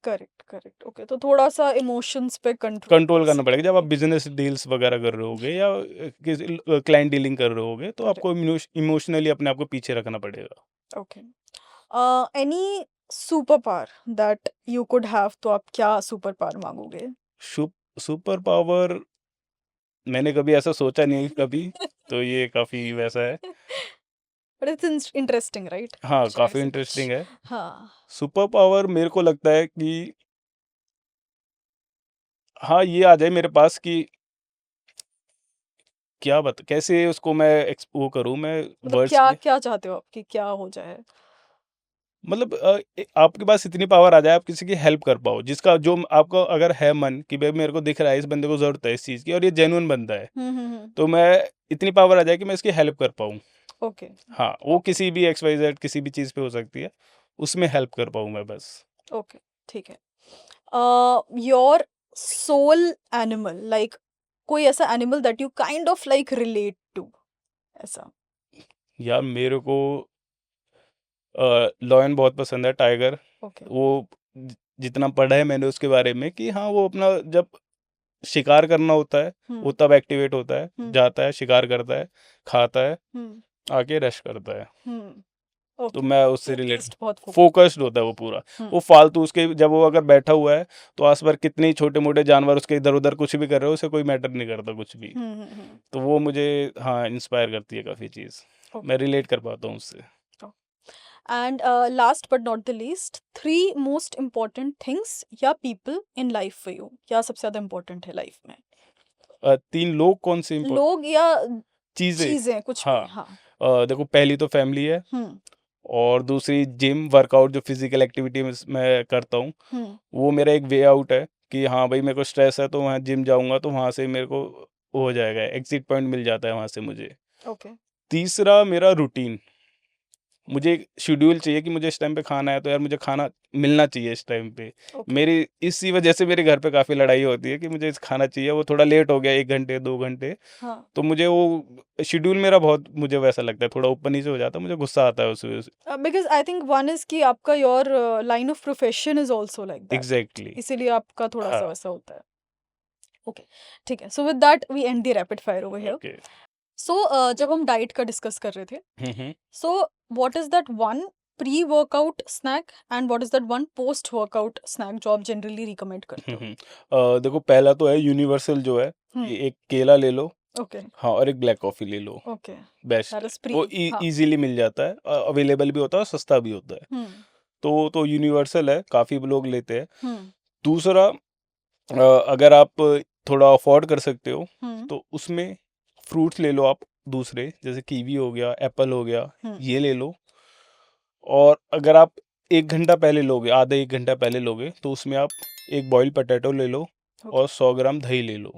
Correct, correct. ओके, तो थोड़ा सा इमोशंस पे कंट्रोल कंट्रोल करना पड़ेगा जब आप बेसिकली। बिजनेस डील्स वगैरह कर रहे होगे या किसी क्लाइंट डीलिंग कर रहे होगे, तो करेक्ट, आपको इमोशनली अपने आप को पीछे रखना पड़ेगा। Okay. Any super power that you could have, तो आप क्या सुपर पावर मांगोगे? सुपर पावर मैंने कभी ऐसा सोचा नहीं कभी, तो ये काफ़ी वैसा है। But it's interesting, right? हाँ, कुछ काफ़ी ऐसे। इंटरेस्टिंग है। हाँ, सुपर पावर मेरे को लगता है कि हाँ, ये आ जाए मेरे पास कि कैसे उसको मैं वो करूँ मैं मतलब वर्ड्स क्या में। क्या चाहते हो आप कि क्या हो जाए? मतलब आपके पास इतनी पावर आ जाए, आप किसी की हेल्प कर पाओ, जिसका जो आपको अगर है मन कि भाई मेरे को दिख रहा है इस बंदे को ज़रूरत है इस चीज़ की और ये जेन्युइन बंदा है, हम्म। तो मैं इतनी पावर आ जाए कि मैं इसकी हेल्प कर पाऊँ। ओके, हाँ, वो ओके, किसी भी XYZ किसी भी चीज़ पे हो सकती है, उसमें हेल्प कर पाऊँ मैं बस। ओके, ठीक है। योर सोल एनिमल, लाइक कोई ऐसा animal that you kind of like relate to, ऐसा? यार मेरे को लॉयन बहुत पसंद है, टाइगर। ओके। वो जितना पढ़ा है मैंने उसके बारे में कि हाँ, वो अपना जब शिकार करना होता है, वो हम्म, तब एक्टिवेट होता है, हम्म, जाता है, शिकार करता है, खाता है, हम्म, आके रेस्ट करता है। तो ओके। मैं उससे रिलेट फोकस्ड, बहुत फोकस्ड। फोकस्ड होता है वो पूरा। हम्म, वो फालतू उसके जब वो अगर बैठा हुआ है, तो आस-पास कितने ही छोटे-मोटे जानवर उसके इधर-उधर कुछ भी कर रहे हो, उसे कोई मैटर नहीं करता कुछ भी। हम्म, हम्म, हम्म। तो वो मुझे हाँ, इंस्पायर करती है काफ़ी चीज़। मैं रिलेट कर पाता हूँ उससे। And last but not the least, 3 most important things या people in life for you, क्या सबसे ज़्यादा important है life में? 3 लोग कौन से लोग या चीज़ें? चीज़ें, कुछ भी, हाँ, हाँ। देखो पहली तो फैमिली है हम्म और दूसरी जिम, वर्कआउट जो फिज़िकल एक्टिविटी मैं करता हूँ, हम्म वो मेरा एक वे आउट है कि हाँ भाई मेरे को स्ट्रेस है तो वहाँ जिम जाऊँगा तो वहाँ से मेरे को वो हो जाएगा, एग्ज़िट पॉइंट मिल जाता है वहाँ से मुझे। ओके तीसरा मेरा रूटीन, मुझे एक शेड्यूल चाहिए कि मुझे इस टाइम पे खाना है तो यार मुझे खाना मिलना चाहिए इस टाइम पे। ओके मेरी इसी वजह से मेरे घर पे काफ़ी लड़ाई होती है कि मुझे खाना चाहिए, वो थोड़ा लेट हो गया 1 घंटे 2 घंटे, हाँ तो मुझे वो शेड्यूल मेरा बहुत मुझे वैसा लगता है, थोड़ा ऊपर-नीचे हो जाता है, मुझे गुस्सा आता है उस वजह से। Because I think one is कि आपका your line of profession is also like that, exactly. इसीलिए आपका थोड़ा हाँ, सा वैसा होता है। ओके ठीक है, so with that we end the rapid fire over here. Okay. So जब हम डाइट का डिस्कस कर रहे थे, hmm. So what is that one pre workout snack and what is that one post workout snack जो आप generally recommend करते हो? देखो पहला तो है यूनिवर्सल जो है, हम्म एक केला ले लो, ओके हाँ, और एक ब्लैक कॉफ़ी ले लो, ओके बेस्ट दैट है। इज प्री, वो हाँ। ईज़िली मिल जाता है, अवेलेबल भी होता है और सस्ता भी होता है। हम्म तो यूनिवर्सल है, काफ़ी लोग लेते हैं। हम्म दूसरा, अगर आप थोड़ा अफ़ोर्ड कर सकते हो, हम्म तो उसमें फ्रूट्स ले लो आप दूसरे, जैसे कीवी हो गया, एप्पल हो गया, हम्म ये ले लो। और अगर आप 1 घंटा पहले लोगे, आधा 1 घंटा पहले लोगे, तो उसमें आप एक बॉइल्ड पोटैटो ले लो ओके और 100 ग्राम दही ले लो।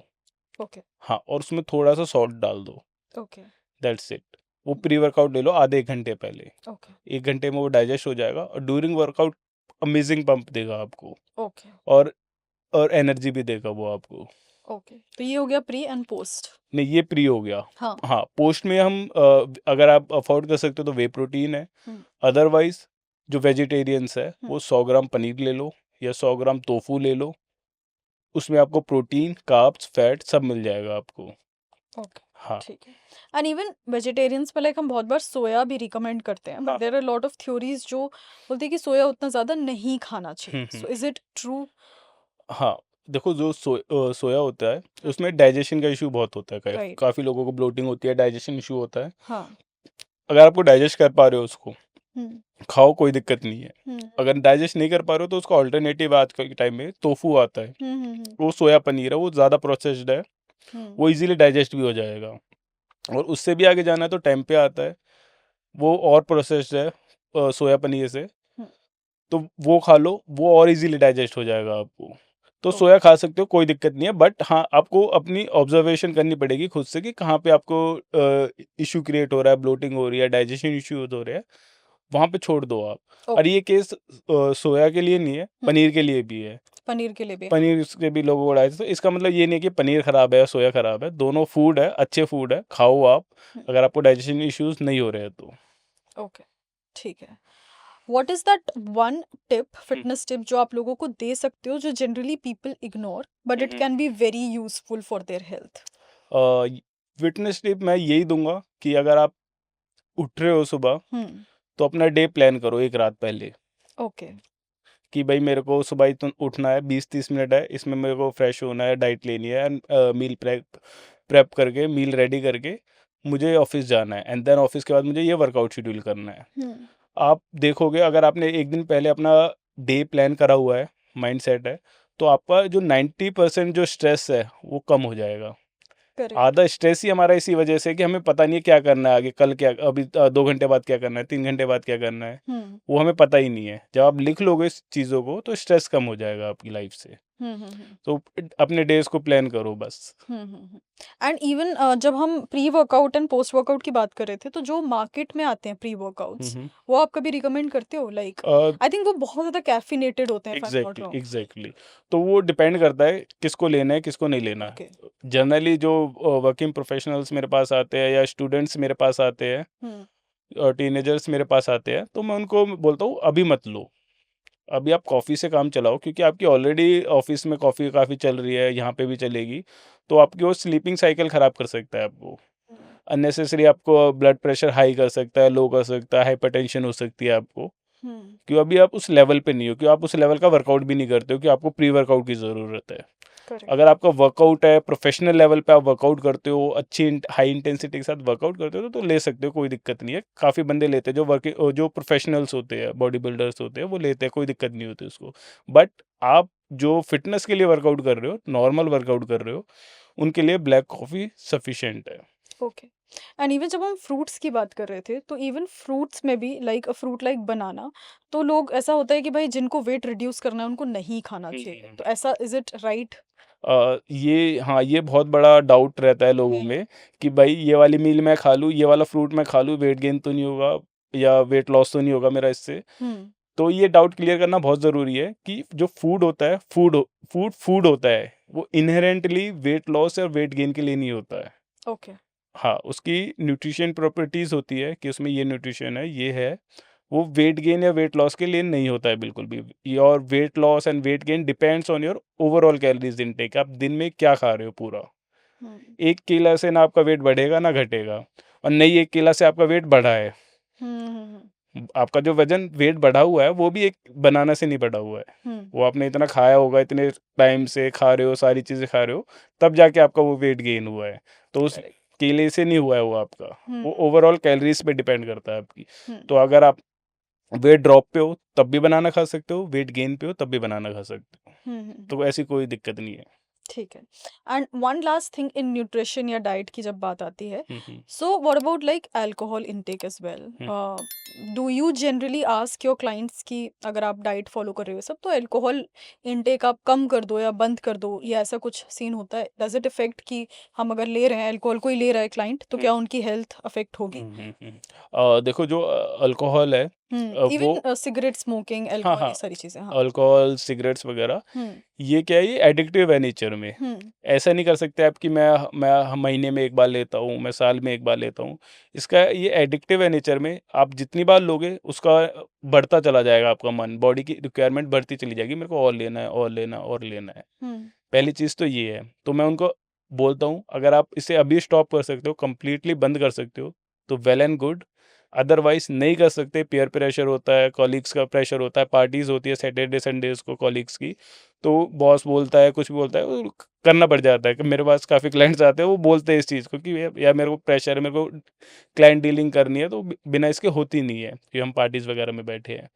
ओके हाँ, और उसमें थोड़ा-सा सॉल्ट डाल दो, ओके दैट्स इट। वो प्री वर्कआउट ले लो आधे 1 घंटे पहले। ओके 1 घंटे में वो डाइजेस्ट हो जाएगा और ड्यूरिंग वर्कआउट अमेज़िंग पंप देगा आपको, ओके और एनर्जी भी देगा वो आपको। ओके, तो ये हो गया प्री एंड पोस्ट। नहीं, ये प्री हो गया। हाँ हाँ, पोस्ट में हम अगर आप अफ़ोर्ड कर सकते हो तो वे प्रोटीन है। हम्म अदरवाइज़ जो वेजिटेरियंस है, हम्म वो 100 ग्राम पनीर ले लो या 100 ग्राम टोफू ले लो। उसमें आपको प्रोटीन, कार्ब्स, फैट सब मिल जाएगा आपको। ओके हाँ, ठीक है। एंड इवन वेजिटेरियंस में लाइक हम बहुत बार सोया भी रिकमेंड करते हैं, हाँ, but there are lot of theories जो बोलते हैं कि सोया उतना ज़्यादा नहीं खाना चाहिए, hmm. So is it true? हाँ, देखो जो सोया होता है, उसमें डाइजेशन का इश्यू बहुत होता है, राइट, काफ़ी लोगों को ब्लोटिंग होती है, डाइजेशन इश्यू होता है। हाँ। अगर आपको डाइजेस्ट कर पा रहे हो उसको, हम्म खाओ, कोई दिक्कत नहीं है। हम्म अगर डाइजेस्ट नहीं कर पा रहे हो तो उसका अल्टरनेटिव आज के टाइम में टोफू आता है। हम्म वो सोया पनीर है, वो ज़्यादा प्रोसेस्ड है, हम्म वो ईज़िली डाइजेस्ट भी हो जाएगा। और उससे भी आगे जाना है तो टेम्पे आता है, वो और प्रोसेस्ड है सोया पनीर से, हम्म तो वो खा लो, वो और ईज़िली डाइजेस्ट हो जाएगा आपको। तो ओके सोया खा सकते हो, कोई दिक्कत नहीं है, बट हाँ, आपको अपनी ऑब्ज़र्वेशन करनी पड़ेगी खुद से कि कहाँ पे आपको इश्यू क्रिएट हो रहा है, ब्लोटिंग हो रही है, डाइजेशन इश्यूज़ हो रहे हैं, वहाँ पे छोड़ दो आप। और ओके ये केस सोया के लिए नहीं है, पनीर के लिए भी है। पनीर के लिए भी, हाँ। पनीर के भी लोगों को डाइट, तो इसका मतलब ये नहीं है कि पनीर खराब है या सोया खराब है, दोनों फूड है, अच्छे फूड है, खाओ आप, अगर आपको डाइजेशन इश्यूज़ नहीं हो रहे हैं तो। ओके ठीक है। What is that one tip, hmm, fitness tip जो आप लोगों को दे सकते हो जो generally people ignore but hmm, it hmm. Can be very useful for their health? Fitness tip मैं यही दूँगा कि अगर आप उठ रहे हो सुबह, हम्म तो अपना डे प्लान करो 1 रात पहले, ओके कि भाई मेरे को सुबह इतन उठना है, 20-30 मिनट है, इसमें मेरे को फ्रेश होना है, डाइट लेनी है एंड मील प्रेप करके, मील रेडी करके मुझे ऑफ़िस जाना है एंड देन ऑफ़िस के बाद मुझे ये वर्कआउट शेड्यूल करना है। हम्म आप देखोगे अगर आपने 1 दिन पहले अपना डे प्लान करा हुआ है, माइंडसेट है, तो आपका जो 90% जो स्ट्रेस है, वो कम हो जाएगा। करेक्ट, आधा स्ट्रेस ही हमारा इसी वजह से कि हमें पता नहीं है क्या करना है आगे, कल क्या, अभी 2 घंटे बाद क्या करना है, 3 घंटे बाद क्या करना है, हम्म वो हमें पता ही नहीं है। जब आप लिख लोगे इस चीज़ों को तो स्ट्रेस कम हो जाएगा आपकी लाइफ से। हम्म। तो अपने डेज़ को प्लान करो बस। एंड इवन जब हम pre workout and post workout की बात कर रहे थे, तो जो मार्केट में आते हैं प्री हुँ, वर्कआउट्स, हुँ। वो आप कभी रिकमेंड करते हो? लाइक अ, आई थिंक वो बहुत ज़्यादा कैफिनेटेड होते हैं, if I am not exactly, wrong. Exactly. तो वो डिपेंड करता है किसको लेना है, किसको नहीं लेना ओके, है। जनरली जो वर्किंग प्रोफेशनल्स मेरे पास आते हैं या स्टूडेंट्स मेरे पास आते हैं, हम्म टीनेजर्स मेरे पास आते हैं, तो मैं उनको बोलता हूँ अभी मत लो। अभी आप कॉफ़ी से काम चलाओ क्योंकि आपकी ऑलरेडी ऑफ़िस में कॉफ़ी काफ़ी चल रही है, यहाँ पे भी चलेगी, तो आपकी वो स्लीपिंग साइकिल ख़राब कर सकता है आपको। अननेसेसरी आपको ब्लड प्रेशर हाई कर सकता है, लो कर सकता है, हाइपरटेंशन हो सकती है आपको। हम्म क्यों अभी आप उस लेवल पे नहीं हो, क्यों आप उस लेवल का वर्कआउट भी नहीं करते हो कि आपको प्री वर्कआउट की ज़रूरत है। करेक्ट। अगर आपका वर्कआउट है, प्रोफेशनल लेवल पे आप वर्कआउट करते हो, अच्छी हाई इंटेंसिटी के साथ वर्कआउट करते हो तो ले सकते हो, कोई दिक्कत नहीं है। काफ़ी बंदे लेते हैं जो प्रोफेशनल्स होते हैं, बॉडी बिल्डर्स होते हैं, वो लेते हैं, कोई दिक्कत नहीं होती उसको। बट आप जो फिटनेस के लिए वर्कआउट कर रहे हो, नॉर्मल वर्कआउट कर रहे हो, उनके लिए ब्लैक कॉफ़ी सफिशिएंट है। ओके। एंड इवन जब हम फ्रूट्स की बात कर रहे थे तो इवन फ्रूट्स में भी लाइक अ फ्रूट लाइक बनाना, तो लोग ऐसा होता है कि भाई जिनको वेट रिड्यूस करना है उनको नहीं खाना चाहिए, तो ऐसा इज इट राइट? ये बहुत बड़ा डाउट रहता है लोगों हम्म। में कि भाई ये वाली मील मैं खा लूँ, ये वाला फ्रूट मैं खा लूँ, वेट गेन तो नहीं होगा या वेट लॉस तो नहीं होगा मेरा इससे। हम्म। तो ये डाउट क्लियर करना बहुत ज़रूरी है कि जो फूड होता है, फूड होता है, वो इनहेरेंटली वेट लॉस या वेट गेन के लिए नहीं होता है। ओके। हाँ, उसकी न्यूट्रिशन प्रॉपर्टीज़ होती है कि उसमें ये न्यूट्रिशन है, ये है। वो वेट गेन या वेट लॉस के लिए नहीं होता है बिल्कुल भी। Your weight loss and weight gain depends on your overall calories intake. आप दिन में क्या खा रहे हो पूरा। हम्म। 1 केला से ना आपका वेट बढ़ेगा ना घटेगा, और नहीं 1 केला से आपका वेट बढ़ा है। हम्म। आपका जो वज़न वेट बढ़ा हुआ है, वो भी एक बनाना से नहीं बढ़ा हुआ है। हम्म। वो आपने इतना खाया होगा, इतने टाइम से खा रहे हो, सारी चीज़ें खा रहे हो, तब जाके आपका वो वेट गेन हुआ है। तो उस करेक्ट। केले से नहीं हुआ है वो आपका। वो हम्म। ओवरऑल कैलोरीज़ पे डिपेंड करता है आपकी। हम्म। तो अगर आप वेट ड्रॉप पे हो, तब भी बनाना खा सकते हो, वेट गेन पे हो, तब भी बनाना खा सकते हो। हम्म। तो ऐसी कोई दिक्कत नहीं है। ठीक है। And one last thing in nutrition या डाइट की जब बात आती है, hmm, hmm. So what about like alcohol intake as well? Hmm. Do you generally ask your clients कि अगर आप डाइट फॉलो कर रहे हो सब, तो अल्कोहल इनटेक आप कम कर दो या बंद कर दो, या ऐसा कुछ सीन होता है? डज इट इफेक्ट कि हम अगर ले रहे हैं अल्कोहल, कोई ले रहा है क्लाइंट, तो हुँ। क्या उनकी हेल्थ अफेक्ट होगी? देखो जो अल्कोहल है, वो इवन सिगरेट स्मोकिंग, हाँ, अल्कोहल, हाँ, ये सारी चीजें, हाँ। अल्कोहल, सिगरेट्स वगैरह, हम्म। ये क्या है, ये एडिक्टिव है नेचर में। हम्म। ऐसा नहीं कर सकते आप कि मैं महीने में 1 बार लेता हूँ, मैं साल में 1 बार लेता हूँ। इसका ये एडिक्टिव है नेचर में, आप जितनी बार लोगे उसका बढ़ता चला जाएगा आपका मन, बॉडी की रिक्वायरमेंट बढ़ती चली जाएगी, मेरे को और लेना है, और लेना है, और लेना है। हम्म। पहली चीज़ तो ये है, तो मैं उनको बोलता हूँ अगर आप इसे अभी स्टॉप कर सकते हो, कंप्लीटली बंद कर सकते हो, तो वेल एंड गुड। अदरवाइज़ नहीं कर सकते, पीयर प्रेशर होता है, कॉलीग्स का प्रेशर होता है, पार्टीज़ होती है सैटरडे संडेज़ को कॉलीग्स की, तो बॉस बोलता है, कुछ भी बोलता है, वो करना पड़ जाता है। कि मेरे पास काफ़ी क्लाइंट्स आते हैं, वो बोलते हैं इस चीज़ को कि यार मेरे को प्रेशर है, मेरे को क्लाइंट डीलिंग करनी है, तो बिना इसके होती नहीं है कि हम पार्टीज़ वगैरह में बैठे हैं।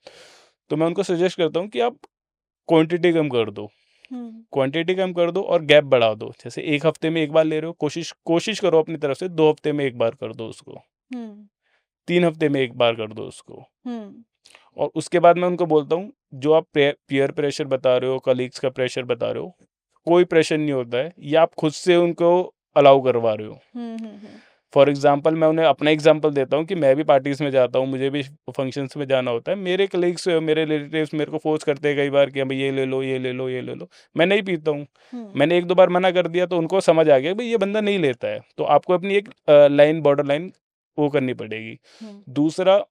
तो मैं उनको सजेस्ट करता हूँ कि आप क्वांटिटी कम कर दो। हम्म। क्वांटिटी कम कर दो और गैप बढ़ा दो। जैसे 1 हफ्ते में 1 बार ले रहे हो, कोशिश कोशिश करो अपनी तरफ से 2 हफ्ते में 1 बार कर दो उसको, हम्म। 3 हफ्ते में 1 बार कर दो उसको। हम्म। और उसके बाद मैं उनको बोलता हूँ, जो आप पीयर प्रेशर बता रहे हो, कलीग्स का प्रेशर बता रहे हो, कोई प्रेशर नहीं होता है, ये आप खुद से उनको अलाउ करवा रहे हो। हम्म। फॉर एग्ज़ाम्पल मैं उन्हें अपना एग्ज़ाम्पल देता हूँ कि मैं भी पार्टीज़ में जाता हूँ, मुझे भी फंक्शंस में जाना होता है। मेरे कलीग्स, मेरे रिलेटिव्स मेरे को फ़ोर्स करते हैं कई बार कि भई ये ले लो, ये ले लो, ये ले लो। मैं नहीं पीता हूँ। हम्म। मैंने 1-2 बार मना कर दिया तो उनको समझ आ गया भई ये बंदा नहीं लेता है। तो आपको अपनी एक लाइन, बॉर्डर लाइन वो करनी पड़ेगी। हम्म। दूसरा,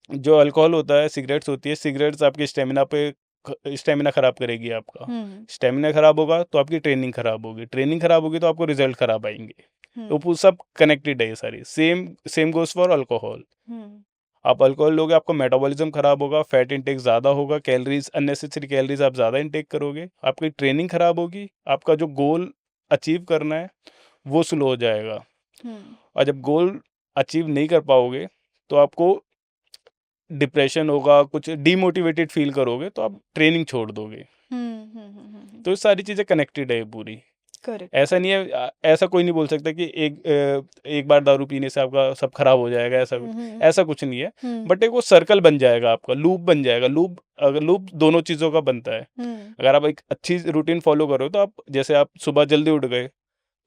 जो अल्कोहल होता है, सिगरेट्स होती है, सिगरेट्स आपके स्टेमिना ख़राब करेगी आपका। हम्म। स्टेमिना ख़राब होगा तो आपकी ट्रेनिंग ख़राब होगी, ट्रेनिंग ख़राब होगी तो आपको रिज़ल्ट ख़राब आएँगे। तो हम्म। वो सब कनेक्टेड है ये सारी। Same same goes for alcohol. Hmm. आप अल्कोहल लोगे, आपका मेटाबॉलिज़्म ख़राब होगा, फैट इंटेक ज़्यादा होगा, कैलोरीज़, अननेसेसरी कैलोरीज़ आप ज़्यादा इंटेक करोगे, आपकी ट्रेनिंग ख़राब होगी, आपका जो गोल अचीव करना है, वो स्लो हो जाएगा। हम्म। और जब गोल अचीव नहीं कर पाओगे, तो आपको डिप्रेशन होगा, कुछ डीमोटिवेटेड फ़ील करोगे, तो आप ट्रेनिंग छोड़ दोगे। तो ये सारी चीज़ें कनेक्टेड है ये पूरी। करेक्ट। ऐसा नहीं है, ऐसा कोई नहीं बोल सकता कि एक बार दारू पीने से आपका सब खराब हो जाएगा, हम्म। ऐसा कुछ नहीं है। हम्म। बट एक वो सर्कल बन जाएगा आपका, लूप बन जाएगा। लूप दोनों चीज़ों का बनता है। हम्म। अगर आप एक अच्छी रूटीन फॉलो करो, तो आप जैसे आप सुबह जल्दी उठ गए,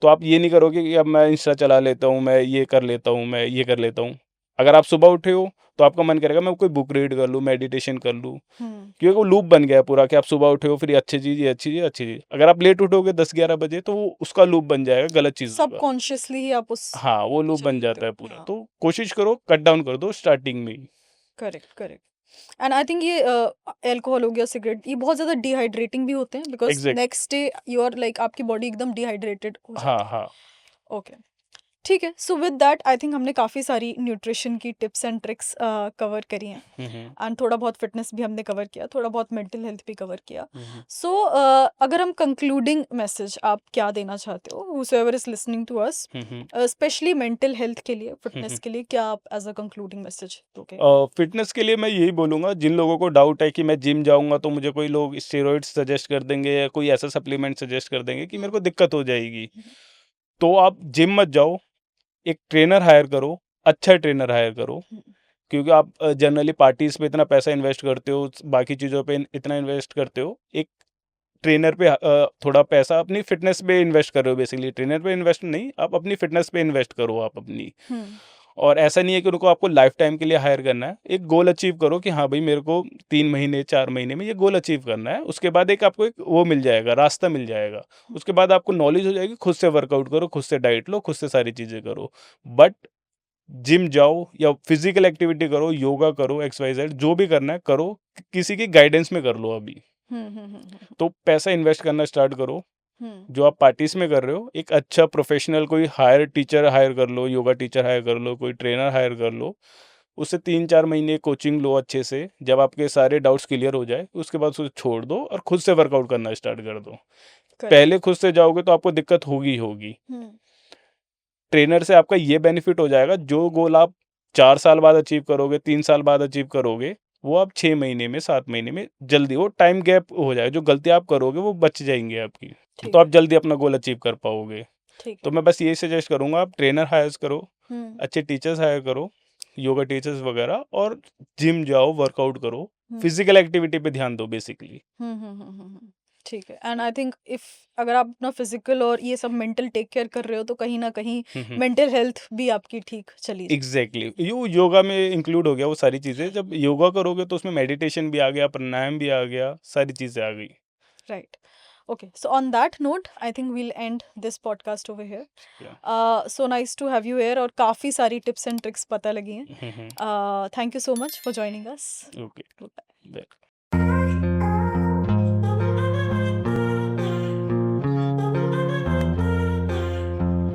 तो आप ये नहीं करोगे कि अब मैं इंस्टा चला लेता हूँ, मैं ये कर लेता हूँ, मैं ये कर लेता हूँ। अगर आप सुबह उठे हो, तो आपका मन करेगा मैं कोई बुक रीड कर लूँ, मेडिटेशन कर लूँ। हम्म। क्योंकि वो लूप बन गया है पूरा कि आप सुबह उठे हो, फिर ये अच्छी चीज़, ये अच्छी चीज़, अच्छी चीज़। अगर आप लेट उठोगे 10-11 बजे, तो वो उसका लूप बन जाएगा गलत चीज़ों का। सबकॉन्शियसली ही आप उस हाँ, वो लूप चल बन लेते जाता है हो, पूरा। हाँ। तो कोशिश करो कट डाउन कर दो स्टार्टिंग में ही। Correct, correct. And I think ये अल्कोहल हो गया, सिगरेट, ये बहुत ज्यादा डिहाइड्रेटिंग भी होते हैं, because exact next day you are like आपकी बॉडी एकदम डिहाइड्रेटेड हो हाँ, जाती है। हाँ। ओके। ठीक है, so with that I think हमने काफ़ी सारी न्यूट्रिशन की टिप्स एंड ट्रिक्स कवर करी हैं, एंड थोड़ा बहुत फिटनेस भी हमने कवर किया, थोड़ा बहुत मेंटल हेल्थ भी कवर किया। सो अगर हम कंक्लूडिंग मैसेज आप क्या देना चाहते हो, whosoever is listening to us, specially mental health के लिए, फिटनेस के लिए, क्या आप एज अ कंक्लूडिंग मैसेज दोगे? फिटनेस के लिए मैं यही बोलूँगा, जिन लोगों को डाउट है कि मैं जिम जाऊँगा तो मुझे कोई लोग स्टेरॉइड्स सजेस्ट कर देंगे या कोई ऐसा सप्लीमेंट सजेस्ट कर देंगे कि मेरे को दिक्कत हो जाएगी, तो आप जिम मत जाओ, एक ट्रेनर हायर करो, अच्छा ट्रेनर हायर करो। क्योंकि आप जनरली पार्टीज़ पे इतना पैसा इन्वेस्ट करते हो, बाकी चीज़ों पे इतना इन्वेस्ट करते हो, एक ट्रेनर पे थोड़ा पैसा अपनी फिटनेस पे इन्वेस्ट कर रहे हो बेसिकली, ट्रेनर पे इन्वेस्ट नहीं, आप अपनी फिटनेस पे इन्वेस्ट करो आप अपनी। और ऐसा नहीं है कि उनको आपको लाइफ टाइम के लिए हायर करना है, एक गोल अचीव करो कि हाँ भाई मेरे को 3 महीने 4 महीने में ये गोल अचीव करना है, उसके बाद एक आपको एक वो मिल जाएगा, रास्ता मिल जाएगा, उसके बाद आपको नॉलेज हो जाएगी, खुद से वर्कआउट करो, खुद से डाइट लो, खुद से सारी चीज़ें करो। बट जिम जाओ या फिजिकल एक्टिविटी करो, योगा करो, एक्सरसाइज जो भी करना है करो, किसी की गाइडेंस में कर लो अभी। तो पैसा इन्वेस्ट करना स्टार्ट करो, जो आप पार्टीज में कर रहे हो, एक अच्छा प्रोफेशनल कोई हायर टीचर हायर कर लो, योगा टीचर हायर कर लो, कोई ट्रेनर हायर कर लो, उससे 3-4 महीने कोचिंग लो अच्छे से, जब आपके सारे डाउट्स क्लियर हो जाए उसके बाद उसे छोड़ दो और खुद से वर्कआउट करना स्टार्ट कर दो। पहले खुद से जाओगे तो आपको दिक्कत होगी होगी। ट्रेनर से आपका ये बेनिफिट हो जाएगा, जो गोल आप 4 साल बाद अचीव करोगे, 3 साल बाद अचीव करोगे, वो आप 6 महीने में, 7 महीने में जल्दी, वो टाइम गैप हो जाएगा, जो गलती आप करोगे वो बच जाएंगी आपकी, तो आप जल्दी अपना गोल अचीव कर पाओगे। तो मैं बस ये सजेस्ट करूंगा, आप ट्रेनर हायर करो, अच्छे टीचर्स हायर करो, योगा टीचर्स वगैरह, और जिम जाओ, वर्कआउट करो, फिजिकल एक्टिविटी पे ध्यान दो बेसिकली। ठीक है, एंड आई थिंक इफ अगर आप अपना फिजिकल और ये सब मेंटल टेक केयर कर रहे हो तो कहीं ना कहीं मेंटल हेल्थ भी आपकी ठीक चली जाए। एग्जैक्टली, योगा में इंक्लूड हो गया वो सारी चीज़ें, जब योगा करोगे तो उसमें मेडिटेशन भी आ गया, प्राणायाम भी आ गया, सारी चीज़ें आ गई। Right. Okay. So on that note, I think we'll end this podcast over here. Yeah. So nice to have you here, और काफ़ी सारी tips and tricks पता लगी हैं. Thank you so much for joining us. Okay.